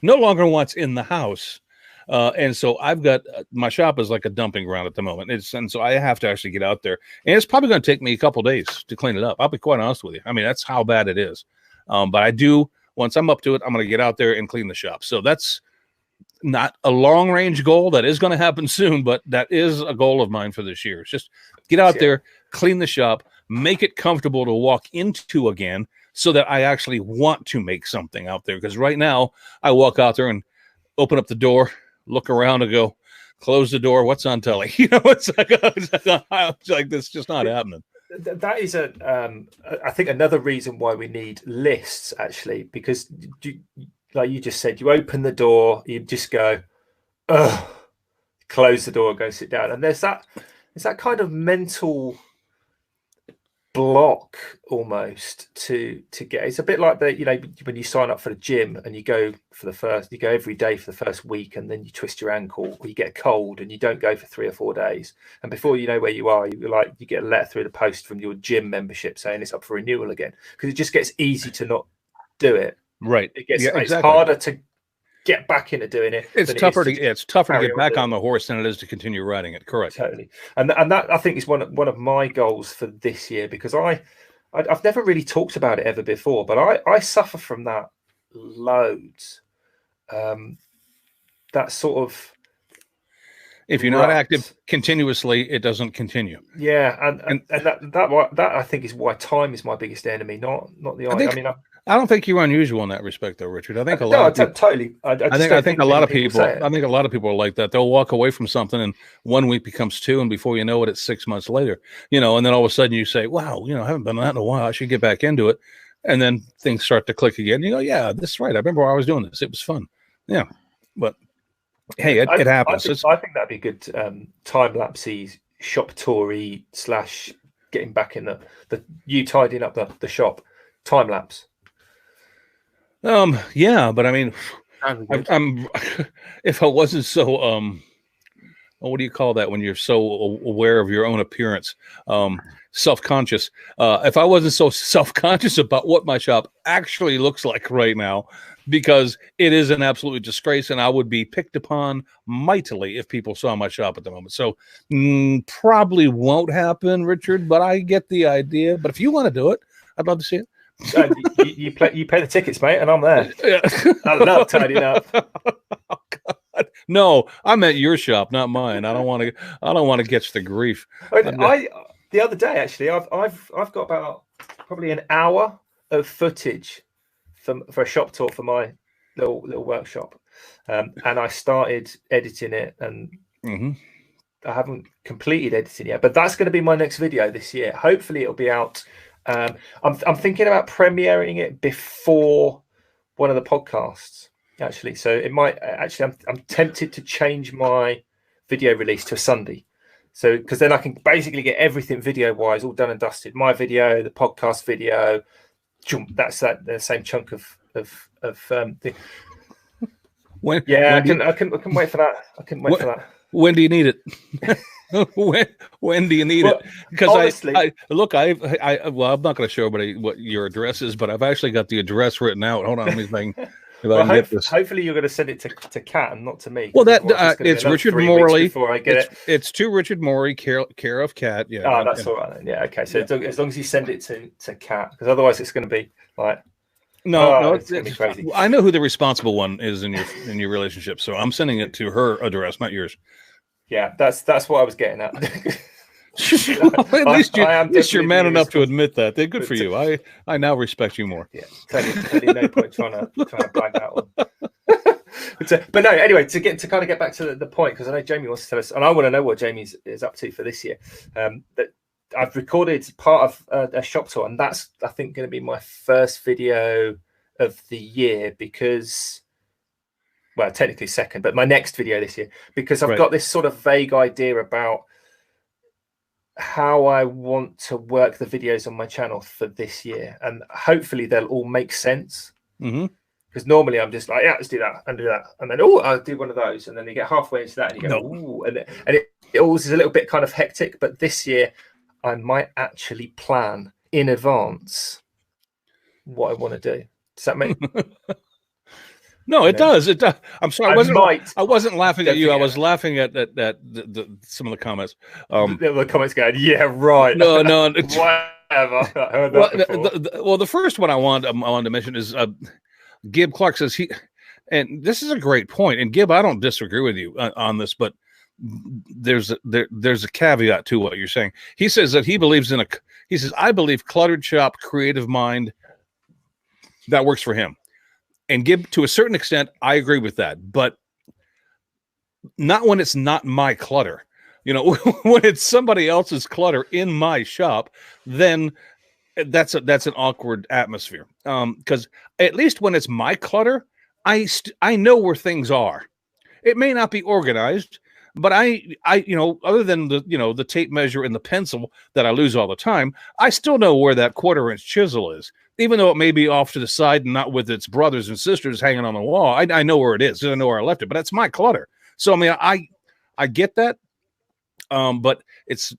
no longer wants in the house. And so I've got my shop is like a dumping ground at the moment. And so I have to actually get out there, and it's probably going to take me a couple days to clean it up. I'll be quite honest with you. I mean, that's how bad it is. But I do, once I'm up to it, I'm going to get out there and clean the shop. So that's not a long range goal. That is going to happen soon, but that is a goal of mine for this year. It's just get out there, clean the shop, make it comfortable to walk into again, so that I actually want to make something out there. Because right now I walk out there and open up the door, look around and go, close the door. What's on telly? You know, it's like this just not happening. That is I think another reason why we need lists, actually, because like you just said, you open the door, you just go, close the door, go sit down. And there's that kind of mental block almost to get. It's a bit like when you sign up for the gym and you go every day for the first week, and then you twist your ankle or you get a cold and you don't go for 3 or 4 days, and before you know where you are, you get a letter through the post from your gym membership saying it's up for renewal again, because it just gets easy to not do it. Right. It's harder to get back into doing it. It's tougher to get back on the horse than it is to continue riding it. Correct. Totally. And that I think is one of my goals for this year, because I've never really talked about it ever before, but I suffer from that loads. That sort of, if you're not active continuously, it doesn't continue. Yeah, and that I think is why time is my biggest enemy, not the eye. I don't think you're unusual in that respect, though, Richard. I think totally. I think a lot of people are like that. They'll walk away from something, and 1 week becomes 2, and before you know it, it's 6 months later. You know, and then all of a sudden you say, "Wow, I haven't done that in a while. I should get back into it." And then things start to click again. You go, "Yeah, this is right. I remember I was doing this. It was fun." Yeah, but hey, it happens. I think that'd be good time lapsey shop toury / getting back in the you tidying up the shop time lapse. Yeah, but I mean, I'm if I wasn't so what do you call that when you're so aware of your own appearance, self-conscious, if I wasn't so self-conscious about what my shop actually looks like right now, because it is an absolute disgrace, and I would be picked upon mightily if people saw my shop at the moment. So probably won't happen, Richard, but I get the idea. But if you want to do it, I'd love to see it. You pay the tickets, mate, and I'm there. Yeah. I love tidying up. Oh, God. No, I'm at your shop, not mine. I don't want to get the grief. The other day, actually, I've got about probably an hour of footage for a shop tour for my little workshop, and I started editing it, and I haven't completed editing yet. But that's going to be my next video this year. Hopefully, it'll be out. I'm thinking about premiering it before one of the podcasts, actually. So it might actually. I'm tempted to change my video release to a Sunday, so because then I can basically get everything video wise all done and dusted. My video, the podcast video, that's the same chunk of thing. I can wait for that. I can wait for that. When do you need it? when do you need it? Because honestly, I'm not going to show everybody what your address is, but I've actually got the address written out. Hold on, let me think. Hopefully, you're going to send it to Kat and not to me. Well, it's Richard Morley. Before I get it, it's to Richard Morley, care of Kat. Yeah. Oh, that's all right then. Yeah. Okay. So as long as you send it to Kat, because otherwise it's going to be like. No, it's crazy. I know who the responsible one is in your relationship, so I'm sending it to her address, not yours. Yeah, that's what I was getting at. At least you're man enough to admit that. They're good for you. I now respect you more. Yeah, totally no point trying to blag that one. But no, anyway, to kind of get back to the point, because I know Jamie wants to tell us, and I want to know what Jamie is up to for this year. That I've recorded part of a shop tour, and that's, I think, going to be my first video of the year, because, well, technically second, but my next video this year, because I've got this sort of vague idea about how I want to work the videos on my channel for this year, and hopefully they'll all make sense. Because normally I'm just like, yeah, let's do that and do that, and then I'll do one of those, and then you get halfway into that and you go, ooh, and it always is a little bit kind of hectic. But this year, I might actually plan in advance what I want to do Does that make? No, it does. It does. I'm sorry. I wasn't laughing at you. I was laughing at some of the comments. The comments going, yeah, right. No. Whatever. I heard that well, the first one I wanted to mention is Gib Clark says and this is a great point. And Gib, I don't disagree with you on this, but there's a caveat to what you're saying. He says that he believes he says, I believe cluttered shop, creative mind, that works for him. And Gib, to a certain extent, I agree with that, but not when it's not my clutter. You know, when it's somebody else's clutter in my shop, then that's an awkward atmosphere. Because at least when it's my clutter, I know where things are. It may not be organized, but I other than the tape measure and the pencil that I lose all the time, I still know where that 1/4-inch chisel is. Even though it may be off to the side and not with its brothers and sisters hanging on the wall, I know where it is. I know where I left it, but that's my clutter. So, I mean, I get that. But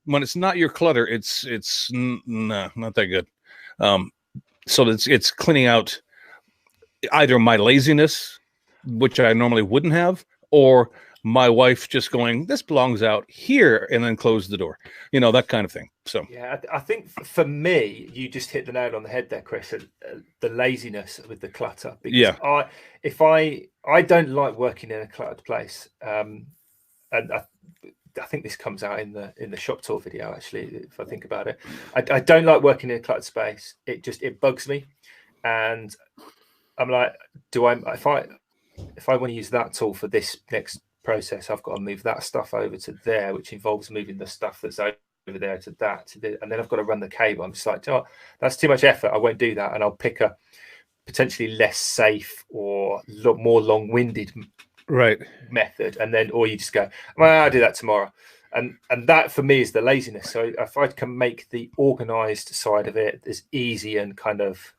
when it's not your clutter, it's not that good. So it's cleaning out either my laziness, which I normally wouldn't have, or my wife just going, this belongs out here, and then close the door, that kind of thing. So yeah, I think for me, you just hit the nail on the head there, Chris. The laziness with the clutter. Because I don't like working in a cluttered place, and I think this comes out in the shop tour video. Actually, if I think about it, I don't like working in a cluttered space. It bugs me, and I'm like, if I want to use that tool for this next process, I've got to move that stuff over to there, which involves moving the stuff that's over there to that, and then I've got to run the cable. I'm just like, oh, that's too much effort. I won't do that, and I'll pick a potentially less safe or more long-winded method, and then or you just go, well, I'll do that tomorrow, and that for me is the laziness. So if I can make the organized side of it as easy and kind of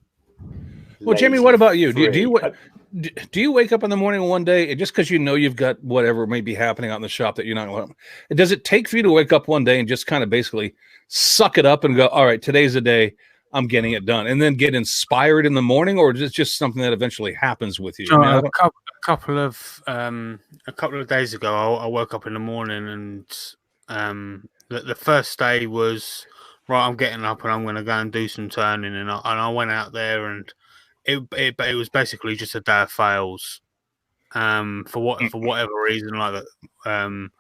well, Jamie, what about you? Do you wake up in the morning one day and just because you've got whatever may be happening out in the shop that you're not going to, does it take for you to wake up one day and just kind of basically suck it up and go, all right, today's the day, I'm getting it done, and then get inspired in the morning, or is it just something that eventually happens with you? A couple of days ago, I woke up in the morning and the first day was right. I'm getting up and I'm going to go and do some turning, and I went out there and it was basically just a day of fails. For whatever reason, like that,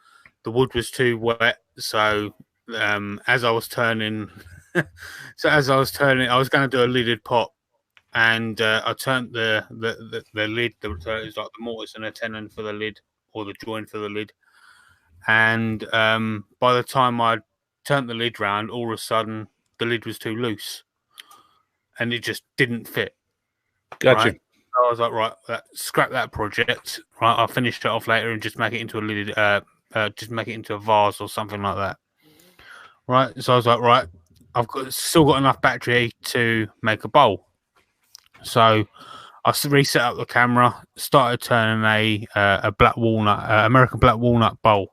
the wood was too wet, so as I was turning. I was going to do a lidded pot, and I turned the lid. It was like the mortise and a tenon for the lid, or the joint for the lid. And by the time I turned the lid round, all of a sudden the lid was too loose, and it just didn't fit. Gotcha. Right? So I was like, right, scrap that project. Right, I'll finish it off later and just make it into a lidded, just make it into a vase or something like that. Right. So I was like, right. I've still got enough battery to make a bowl. So I reset up the camera, started turning a black walnut, American black walnut bowl,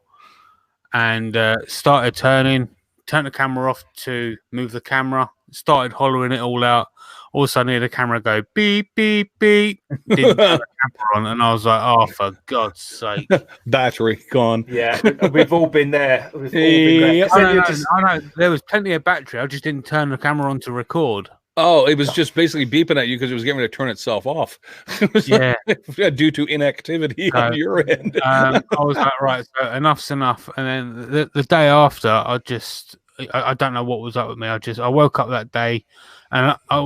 and started turned the camera off to move the camera, started hollowing it all out. All of a sudden, I hear the camera go beep, beep, beep. Didn't turn the camera on, and I was like, oh, for God's sake. Battery gone. Yeah, we've all been there. I know. There was plenty of battery. I just didn't turn the camera on to record. Oh, it was just basically beeping at you because it was getting ready to turn itself off. Yeah. Due to inactivity on your end. I was like, right, so enough's enough. And then the day after, I don't know what was up with me. I woke up that day, and I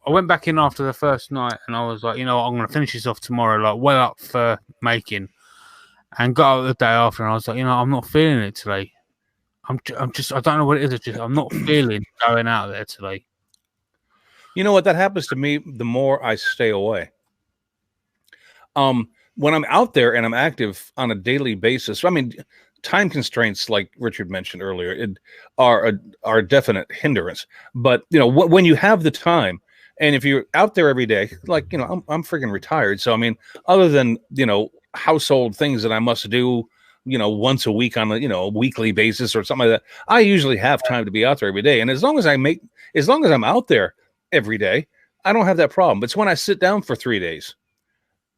went back in after the first night, and I was like, I'm going to finish this off tomorrow, like well up for making. And got up the day after, and I was like, I'm not feeling it today. I'm just I don't know what it is. I'm not feeling going out there today. You know what? That happens to me the more I stay away. When I'm out there and I'm active on a daily basis, I mean, time constraints, like Richard mentioned earlier, are a definite hindrance. But when you have the time, and if you're out there every day, like I'm freaking retired, so I mean, other than household things that I must do, once a week on a weekly basis or something like that, I usually have time to be out there every day. And as long as I'm out there every day, I don't have that problem. It's when I sit down for 3 days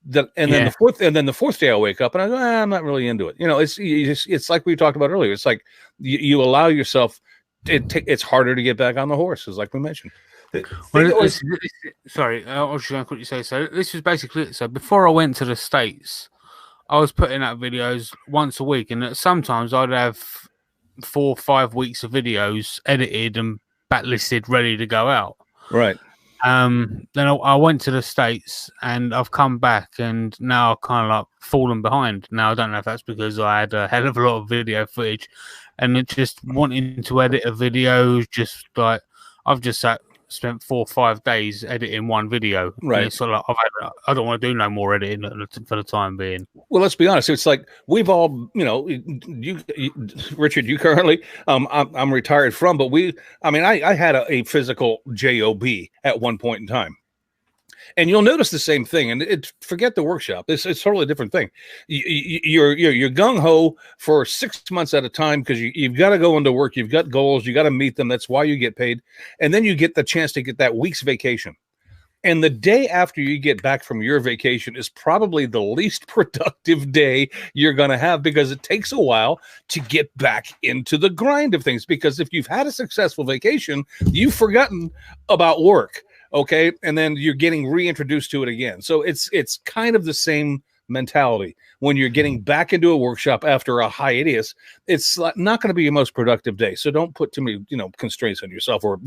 then Yeah. the fourth day I wake up and I go, I'm not really into it. You know, it's like we talked about earlier. It's like you allow yourself. It's harder to get back on the horse, as like we mentioned. Sorry, I was just going to quickly say. So this was basically it. So before I went to the States, I was putting out videos once a week, and sometimes I'd have 4 or 5 weeks of videos edited and backlisted, ready to go out. Right. Then I went to the States, and I've come back, and now I've kind of like fallen behind. Now I don't know if that's because I had a hell of a lot of video footage, and it just wanting to edit a video, just like I've just spent 4 or 5 days editing one video. Right. So like I don't want to do no more editing for the time being. Well, let's be honest. It's like we've all, you know, you Richard, you currently, I'm retired from, but I had a physical job at one point in time. And you'll notice the same thing. And forget the workshop. It's totally a different thing. You're gung ho for 6 months at a time because you've got to go into work. You've got goals. You got to meet them. That's why you get paid. And then you get the chance to get that week's vacation. And the day after you get back from your vacation is probably the least productive day you're going to have, because it takes a while to get back into the grind of things. Because if you've had a successful vacation, you've forgotten about work. Okay. And then you're getting reintroduced to it again. So it's kind of the same mentality when you're getting back into a workshop after a hiatus. It's not going to be your most productive day. So don't put too many, constraints on yourself, or,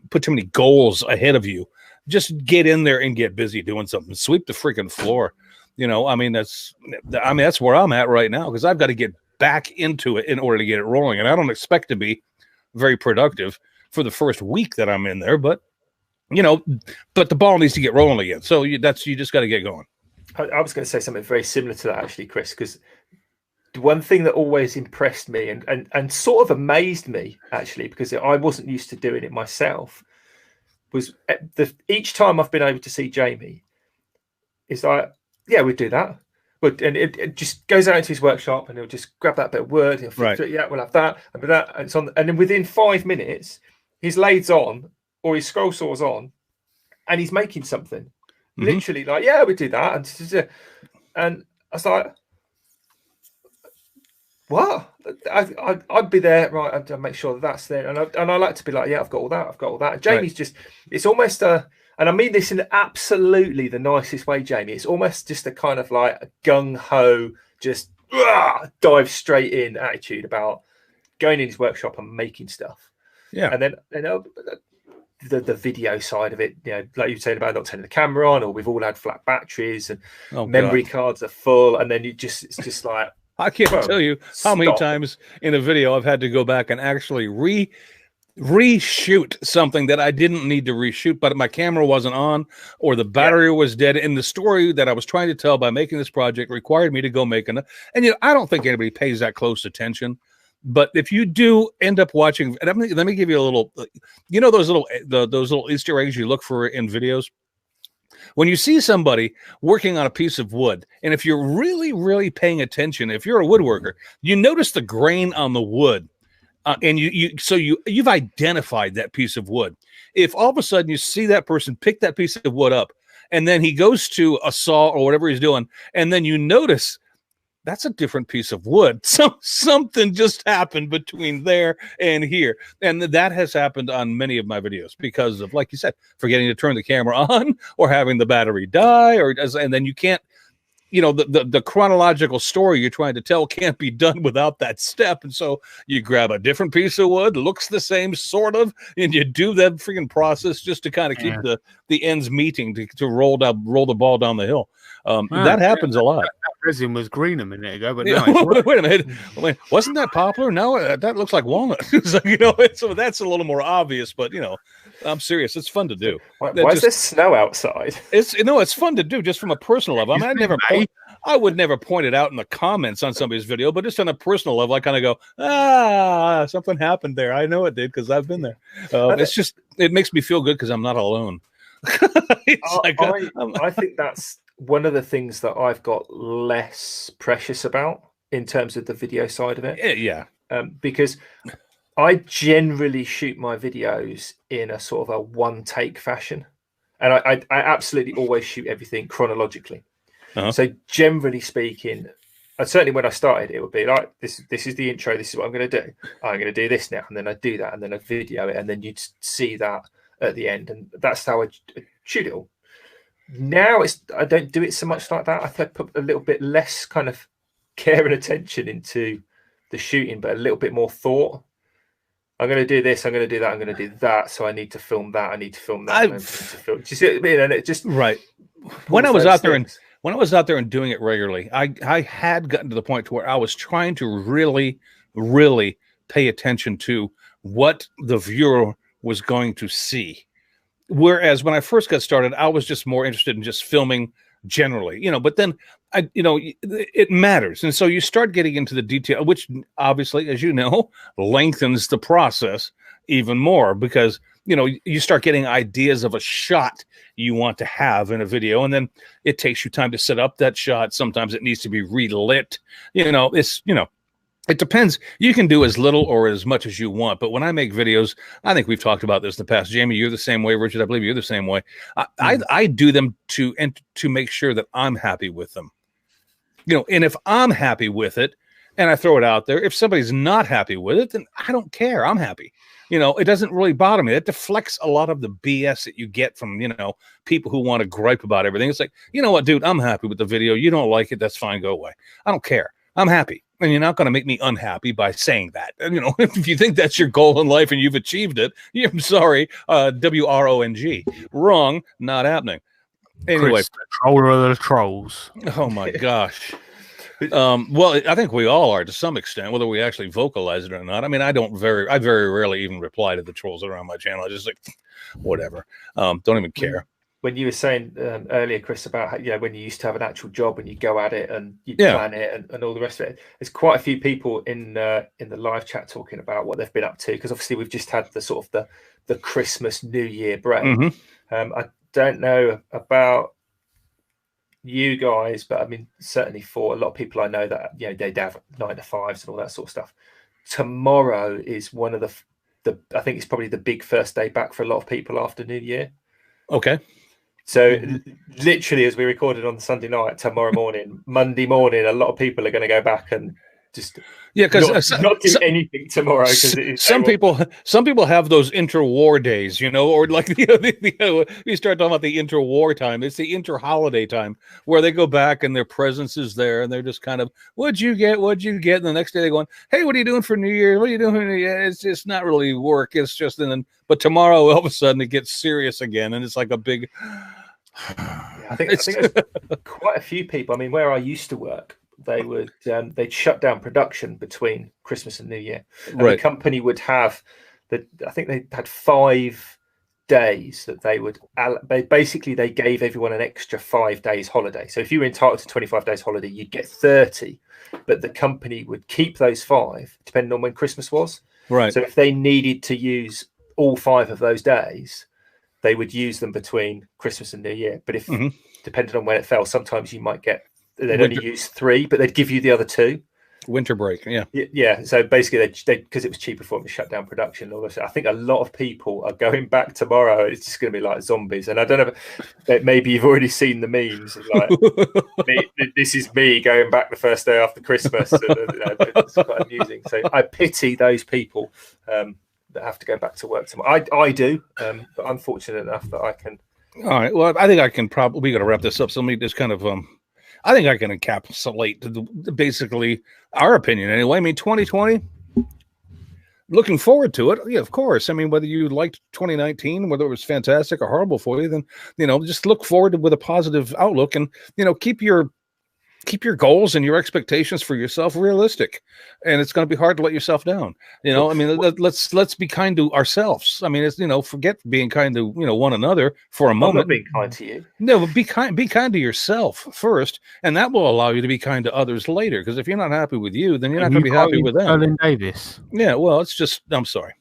put too many goals ahead of you. Just get in there and get busy doing something. Sweep the freaking floor. That's where I'm at right now, because I've got to get back into it in order to get it rolling. And I don't expect to be very productive for the first week that I'm in there, but the ball needs to get rolling again. So you just got to get going. I was going to say something very similar to that, actually, Chris, because the one thing that always impressed me and sort of amazed me, actually, because I wasn't used to doing it myself, was each time I've been able to see Jamie, it's like, yeah, we'd do that. And it just goes out into his workshop and he'll just grab that bit of word. He'll flip through it, yeah, we'll have that and that. And it's on. And then within 5 minutes, his lathes on or his scroll saw's on and he's making something. Mm-hmm. Literally, like, yeah, we do that. And I was like, what? I'd be there, right? I'd make sure that's there, and I like to be like, yeah, I've got all that. And Jamie's just, it's almost and I mean this in absolutely the nicest way, Jamie. It's almost just a kind of like a gung ho, just dive straight in attitude about going in his workshop and making stuff. Yeah, and then the video side of it, like you were saying about not turning the camera on, or we've all had flat batteries and memory cards are full, and then it's just like. I can't tell you how many times in a video I've had to go back and actually reshoot something that I didn't need to reshoot, but my camera wasn't on or the battery was dead. And the story that I was trying to tell by making this project required me to go make and I don't think anybody pays that close attention. But if you do end up watching, and let me give you a little, those little Easter eggs you look for in videos. When you see somebody working on a piece of wood, and if you're really, really paying attention, if you're a woodworker, you notice the grain on the wood, and you've identified that piece of wood. If all of a sudden you see that person pick that piece of wood up, and then he goes to a saw or whatever he's doing, and then you notice that's a different piece of wood. So something just happened between there and here. And that has happened on many of my videos because of, like you said, forgetting to turn the camera on or having the battery die, and then you can't, the chronological story you're trying to tell can't be done without that step. And so you grab a different piece of wood, looks the same sort of, and you do that freaking process just to kind of keep the ends meeting to roll the ball down the hill. That happens a lot. That resin was green a minute ago, but wait a minute. Wasn't that poplar? No, that looks like walnut. So that's a little more obvious, but I'm serious. It's fun to do. Why is there snow outside? It's fun to do just from a personal level. I mean, I would never point it out in the comments on somebody's video, but just on a personal level, I kind of go, something happened there. I know it did because I've been there. It makes me feel good because I'm not alone. I think that's one of the things that I've got less precious about in terms of the video side of it. Yeah. Because I generally shoot my videos in a sort of a one take fashion. and I absolutely always shoot everything chronologically. Uh-huh. So generally speaking, and certainly when I started, it would be like this is the intro. This is what I'm going to do. I'm going to do this now, and then I do that, and then I video it, and then you'd see that at the end, and that's how I shoot it all. Now I don't do it so much like that. I think I put a little bit less kind of care and attention into the shooting, but a little bit more thought. I'm going to do this. I'm going to do that. I'm going to do that. So I need to film that. I need to film that. Do you see what I mean? And it just right. When I was out there and doing it regularly, I had gotten to the point to where I was trying to really, really pay attention to what the viewer was going to see. Whereas when I first got started, I was just more interested in just filming generally, but then it matters. And so you start getting into the detail, which obviously, as you know, lengthens the process even more because, you start getting ideas of a shot you want to have in a video. And then it takes you time to set up that shot. Sometimes it needs to be relit. It depends. You can do as little or as much as you want. But when I make videos, I think we've talked about this in the past. Jamie, you're the same way. Richard, I believe you're the same way. I do them to make sure that I'm happy with them. And if I'm happy with it and I throw it out there, if somebody's not happy with it, then I don't care. I'm happy. It doesn't really bother me. It deflects a lot of the BS that you get from, people who want to gripe about everything. It's like, you know what, dude, I'm happy with the video. You don't like it. That's fine. Go away. I don't care. I'm happy. And you're not going to make me unhappy by saying that. And, if you think that's your goal in life and you've achieved it, I'm sorry. WRONG. Wrong. Not happening. Anyway. Chris, the troller of the trolls. Oh, my gosh. Well, I think we all are to some extent, whether we actually vocalize it or not. I mean, I very rarely even reply to the trolls that are on my channel. I just like, whatever. Don't even care. When you were saying earlier, Chris, about how, when you used to have an actual job and you go at it and you plan it and all the rest of it, there's quite a few people in the live chat talking about what they've been up to, because obviously we've just had the sort of the Christmas New Year break. Mm-hmm. I don't know about you guys, but I mean, certainly for a lot of people I know that they'd have 9 to 5s and all that sort of stuff. Tomorrow is one of the I think it's probably the big first day back for a lot of people after New Year. Okay. So literally, as we recorded on Sunday night, tomorrow morning, Monday morning, a lot of people are going to go back and just not do anything tomorrow. Because some people have those interwar days, or like we start talking about the interwar time. It's the inter-holiday time where they go back and their presence is there, and they're just kind of, what'd you get? And the next day they're going, hey, what are you doing for New Year? What are you doing for New Year? It's just not really work. It's just but tomorrow all of a sudden it gets serious again, and it's like a big. I think there's quite a few people. I mean, where I used to work, they'd shut down production between Christmas and New Year. And the company would have I think they had 5 days that they gave everyone an extra 5 days holiday. So if you were entitled to 25 days holiday, you'd get 30, but the company would keep those 5 depending on when Christmas was. Right. So if they needed to use all 5 of those days, they would use them between Christmas and New Year. But if depending on when it fell, sometimes you might get they'd only use 3, but they'd give you the other 2. Winter break, yeah. So basically, they because it was cheaper for them to shut down production. I think a lot of people are going back tomorrow. It's just going to be like zombies. And I don't know, maybe you've already seen the memes. Like, this is me going back the first day after Christmas. It's quite amusing. So I pity those people that have to go back to work tomorrow. I do, but I'm fortunate enough that I can. All right. Well, I think I can we got to wrap this up. So let me just kind of I think I can encapsulate basically our opinion anyway. I mean, 2020, looking forward to it. Yeah, of course. I mean, whether you liked 2019, whether it was fantastic or horrible for you, then, just look forward with a positive outlook and, keep your goals and your expectations for yourself realistic. And it's going to be hard to let yourself down. I mean, let's be kind to ourselves. I mean, it's, forget being kind to, one another for a moment. I'm not being kind to you. No, but be kind to yourself first. And that will allow you to be kind to others later. Because if you're not happy with you, then you're not going to be happy with them. Colin Davis. Yeah. Well, it's just, I'm sorry.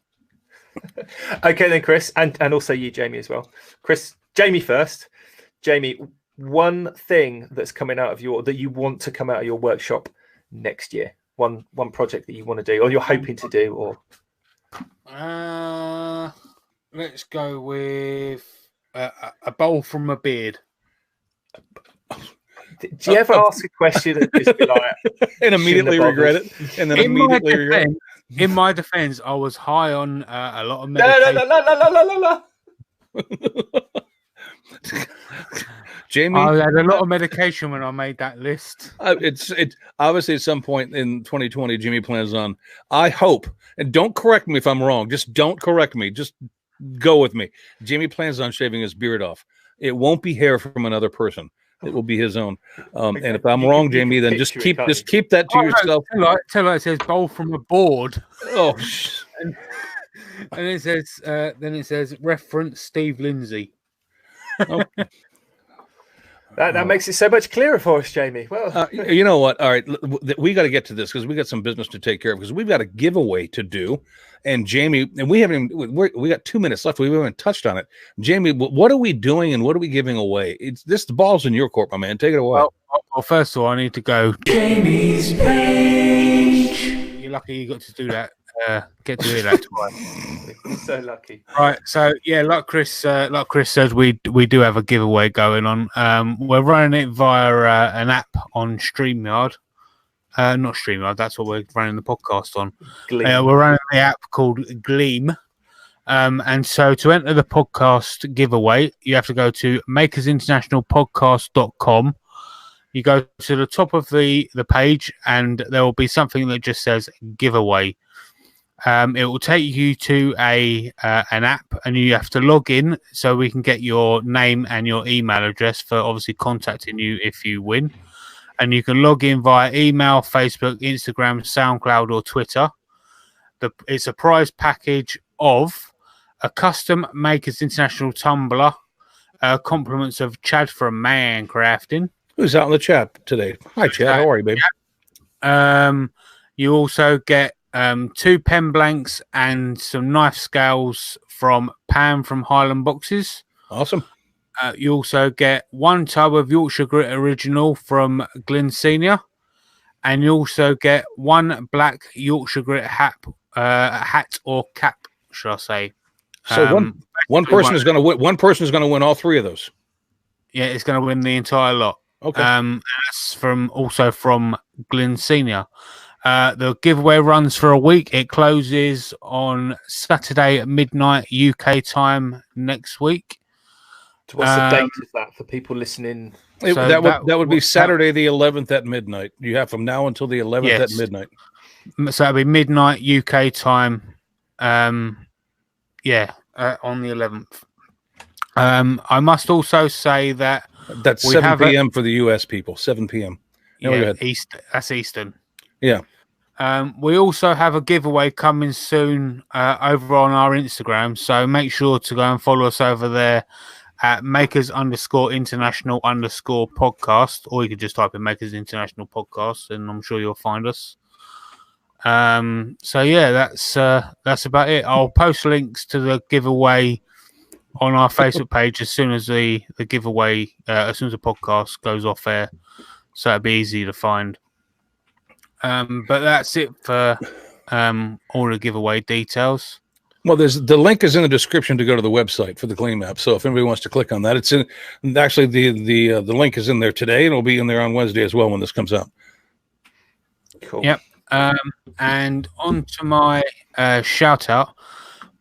Okay, then Chris, and also you, Jamie, as well. Chris, Jamie first. Jamie, one thing that's coming out of that you want to come out of your workshop next year, one project that you want to do or you're hoping to do, or let's go with a bowl from a beard. Do you ever ask a question and just be like, and immediately regret it, and then immediately regret it? In my defense, I was high on a lot of no, medication. Jamie, I had a lot of medication when I made that list. It's obviously at some point in 2020, Jimmy plans on. I hope, and don't correct me if I'm wrong. Just don't correct me. Just go with me. Jimmy plans on shaving his beard off. It won't be hair from another person. It will be his own. And if I'm wrong, Jamie, then just keep that to yourself. Tell her it says bowl from a board. Oh, and it says then it says reference Steve Lindsay. Oh. That makes it so much clearer for us, Jamie. Well, you know what? All right, we got to get to this because we got some business to take care of because we've got a giveaway to do. And Jamie, and we haven't even, we got 2 minutes left. We haven't touched on it. Jamie, what are we doing and what are we giving away? The ball's in your court, my man. Take it away. Well, first of all, I need to go Jamie's page. You're lucky you got to do that. Get to hear that twice. So lucky. Right, so yeah, like Chris said, we do have a giveaway going on. We're running it via an app on StreamYard. Not StreamYard, that's what we're running the podcast on. We're running the app called Gleam. And so to enter the podcast giveaway, you have to go to makersinternationalpodcast.com. You go to the top of the page, and there will be something that just says giveaway. It will take you to an app, and you have to log in so we can get your name and your email address for obviously contacting you if you win. And you can log in via email, Facebook, Instagram, SoundCloud, or Twitter. It's a prize package of a custom Makers International tumbler, compliments of Chad from Man Crafting. Who's out in the chat today? Hi, Chad. How are you, baby? You also get 2 pen blanks and some knife scales from Pam from Highland Boxes. Awesome. You also get 1 tub of Yorkshire Grit Original from Glyn Senior, and you also get 1 black Yorkshire Grit hat or cap, should I say? So one person is going to win. One person is going to win all 3 of those. Yeah, it's going to win the entire lot. Okay. That's from Glyn Senior. The giveaway runs for a week. It closes on Saturday at midnight UK time next week. So what's the date of that for people listening? That would be Saturday the 11th at midnight. You have from now until the 11th at midnight. So it'll be midnight UK time. On the 11th. I must also say that that's 7 p.m. for the US people. 7 p.m. That's Eastern. Yeah. We also have a giveaway coming soon over on our Instagram, so make sure to go and follow us over there at makers_international_podcast, or you can just type in Makers International Podcast, and I'm sure you'll find us. So yeah, that's about it. I'll post links to the giveaway on our Facebook page as soon as the giveaway, as soon as the podcast goes off air, so it'll be easy to find. But that's it for all the giveaway details. Well, the link is in the description to go to the website for the Gleam app. So if anybody wants to click on that, it's in. Actually, the link is in there today, and it'll be in there on Wednesday as well when this comes out. Cool. Yep. And on to my shout out.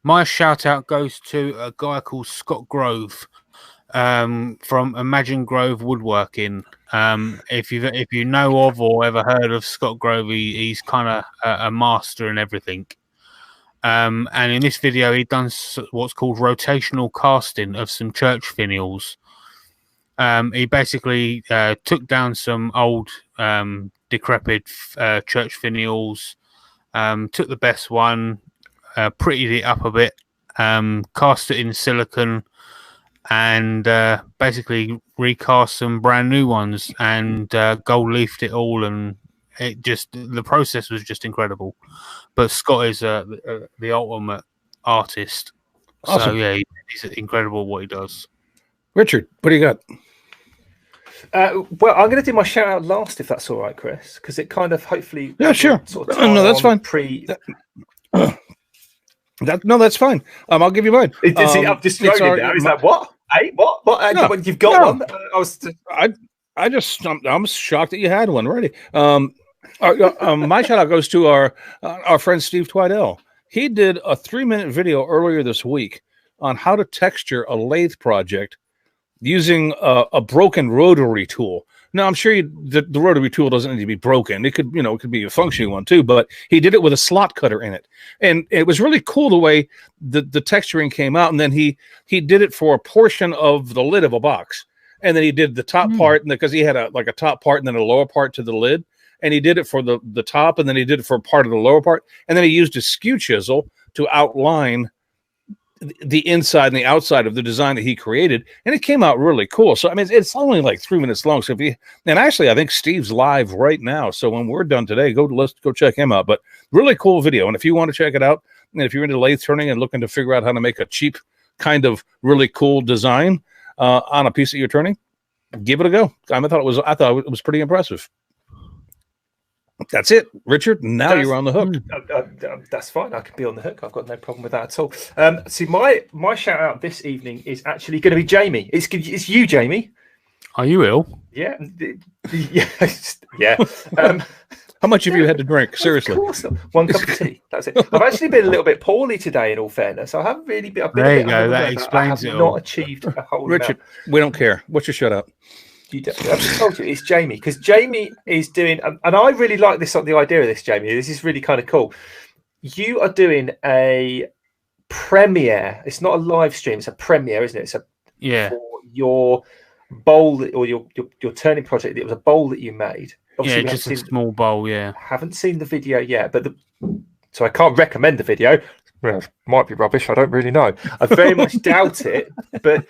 My shout out goes to a guy called Scott Grove from Imagine Grove Woodworking. If you know of or ever heard of Scott Grove, he's kind of a master in everything. And in this video, he done what's called rotational casting of some church finials. He basically took down some old decrepit church finials, took the best one, prettied it up a bit, cast it in silicone, and basically recast some brand new ones and gold leafed it all, and the process was just incredible. But Scott is the ultimate artist. Awesome. So yeah, he's incredible what he does. Richard, what do you got? Well, I'm going to do my shout out last, if that's all right, Chris, because it kind of hopefully sure. Sort of No, that's fine. No, that's fine. I'll give you mine. I've just thrown it now. Is that what? Hey, what? No, You've got no. one? I was. I'm shocked that you had one ready. My shout out goes to our friend Steve Twidell. He did a 3-minute video earlier this week on how to texture a lathe project using a broken rotary tool. Now, I'm sure the rotary tool doesn't need to be broken. It could be a functioning one too, but he did it with a slot cutter in it. And it was really cool the way the texturing came out. And then he did it for a portion of the lid of a box. And then he did the top part, because he had a top part and then a lower part to the lid. And he did it for the top, and then he did it for part of the lower part. And then he used a skew chisel to outline the inside and the outside of the design that he created, and it came out really cool. So I mean, it's only like 3 minutes long. So actually, I think Steve's live right now. So when we're done today, go check him out. But really cool video, and if you want to check it out, and if you're into lathe turning and looking to figure out how to make a cheap kind of really cool design on a piece that you're turning, give it a go. I thought it was pretty impressive. That's it, Richard. Now you're on the hook. That's fine. I can be on the hook. I've got no problem with that at all. See, my shout out this evening is actually going to be Jamie. It's you, Jamie. Are you ill? Yeah. Yeah. How much have you had to drink? Seriously. Of course not. 1 cup of tea. That's it. I've actually been a little bit poorly today, in all fairness. I haven't really been. There you go. That explains it. I it have all. not achieved a whole. Richard, we don't care. What's your shout out? I've just told you it's Jamie, because Jamie is doing, and I really like the idea of this, Jamie. This is really kind of cool. You are doing a premiere. It's not a live stream. It's a premiere, isn't it? It's for your bowl or your turning project. It was a bowl that you made. Obviously, just a small bowl. Yeah. Haven't seen the video yet, but so I can't recommend the video. Well, might be rubbish. I don't really know. I very much doubt it. But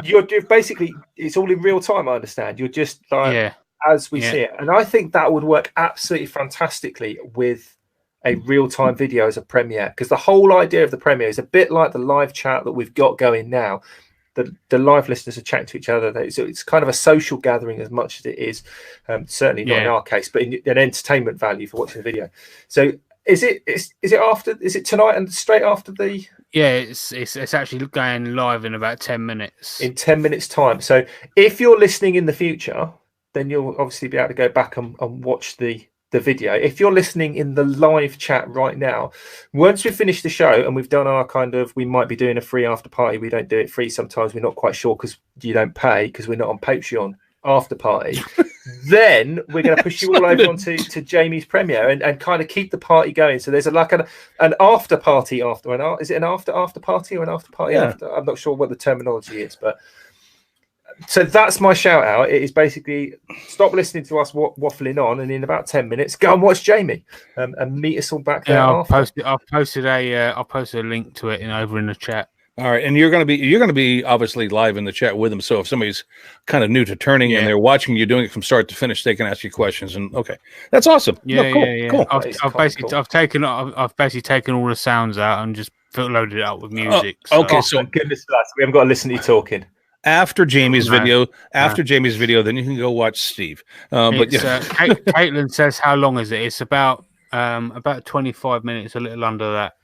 you're basically, it's all in real time. I understand. You're just like as we see it, and I think that would work absolutely fantastically with a real time video as a premiere, because the whole idea of the premiere is a bit like the live chat that we've got going now. The live listeners are chatting to each other, so it's kind of a social gathering as much as it is, certainly not in our case, but an entertainment value for watching the video. So. Is it tonight and straight after the? Yeah, it's actually going live in about 10 minutes. In 10 minutes time. So if you're listening in the future, then you'll obviously be able to go back and watch the video. If you're listening in the live chat right now, once we finish the show and we've done our we might be doing a free after party. We don't do it free sometimes. We're not quite sure because you don't pay, because we're not on Patreon after party. Then we're going to push you all over onto Jamie's premiere and kind of keep the party going. So there's an after party after is it an after party or an after party after? I'm not sure what the terminology is, but so that's my shout out. It is basically stop listening to us waffling on, and in about 10 minutes go and watch Jamie and meet us all back there. I'll post a link to it over in the chat. All right, and you're going to be obviously live in the chat with them. So if somebody's kind of new to turning and they're watching you doing it from start to finish, they can ask you questions. And okay, that's awesome. Cool. I've basically taken all the sounds out and just loaded it up with music. Okay, so goodness, we haven't got to listen to you talking. After Jamie's video, then you can go watch Steve. But Caitlin says, "How long is it?" It's about 25 minutes, a little under that.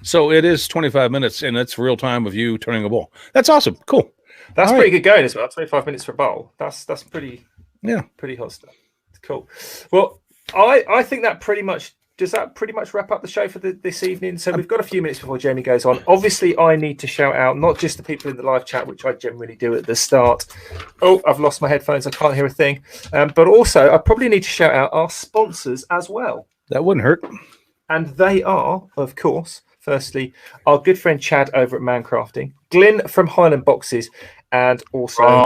So it is 25 minutes, and it's real time of you turning a bowl. That's awesome. Cool. That's pretty good going as well. 25 minutes for a bowl. That's pretty hot stuff. Cool. Well, I think that pretty much wrap up the show for this evening. So we've got a few minutes before Jamie goes on. Obviously, I need to shout out not just the people in the live chat, which I generally do at the start. Oh, I've lost my headphones. I can't hear a thing. But also, I probably need to shout out our sponsors as well. That wouldn't hurt. And they are, of course, firstly, our good friend Chad over at Mancrafting, Glyn from Highland Boxes, and also I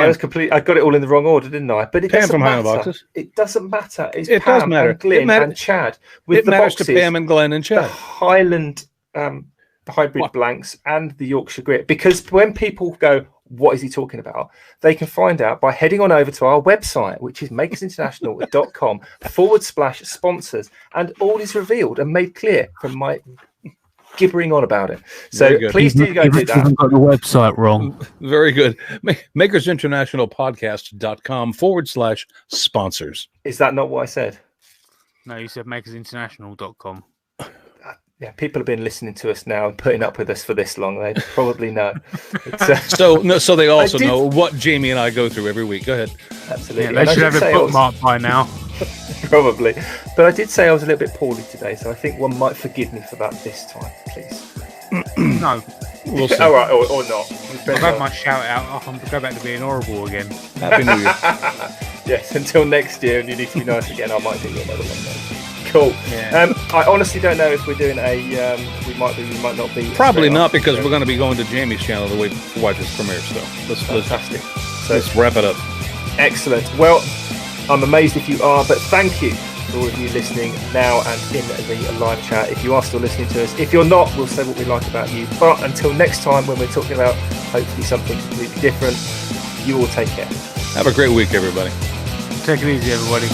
was complete. I got it all in the wrong order, didn't I? But it Pam doesn't from matter. Highland Boxes. It doesn't matter. It does matter. And Glyn and Chad with it the matters boxes, to Pam and Glenn and Chad. The Highland hybrid blanks and the Yorkshire grit. Because when people go, what is he talking about? They can find out by heading on over to our website, which is makersinternational.com/sponsors, and all is revealed and made clear from my gibbering on about it. So please do go do that. You haven't got the website wrong. Very good. Makersinternationalpodcast.com/sponsors. Is that not what I said? No, you said makersinternational.com. yeah, people have been listening to us now and putting up with us for this long. They probably know. So they also know what Jamie and I go through every week. Go ahead. Absolutely. Yeah, they should have it bookmarked by now. Probably. But I did say I was a little bit poorly today, so I think one might forgive me for that this time, please. No. We'll see. All right, or not. I've had my shout out. I'm going to go back to being horrible again. Happy New Year. Yes, until next year, and you need to be nice again. I might do another one then. Cool. Yeah. I honestly don't know if we're doing a. We might not be. Probably not, because we're going to be going to Jamie's channel to wait to watch his premiere. So Fantastic. let's wrap it up. Excellent. Well, I'm amazed if you are, but thank you for all of you listening now and in the live chat. If you are still listening to us, if you're not, we'll say what we like about you. But until next time, when we're talking about hopefully something completely different, you all take care. Have a great week, everybody. Take it easy, everybody.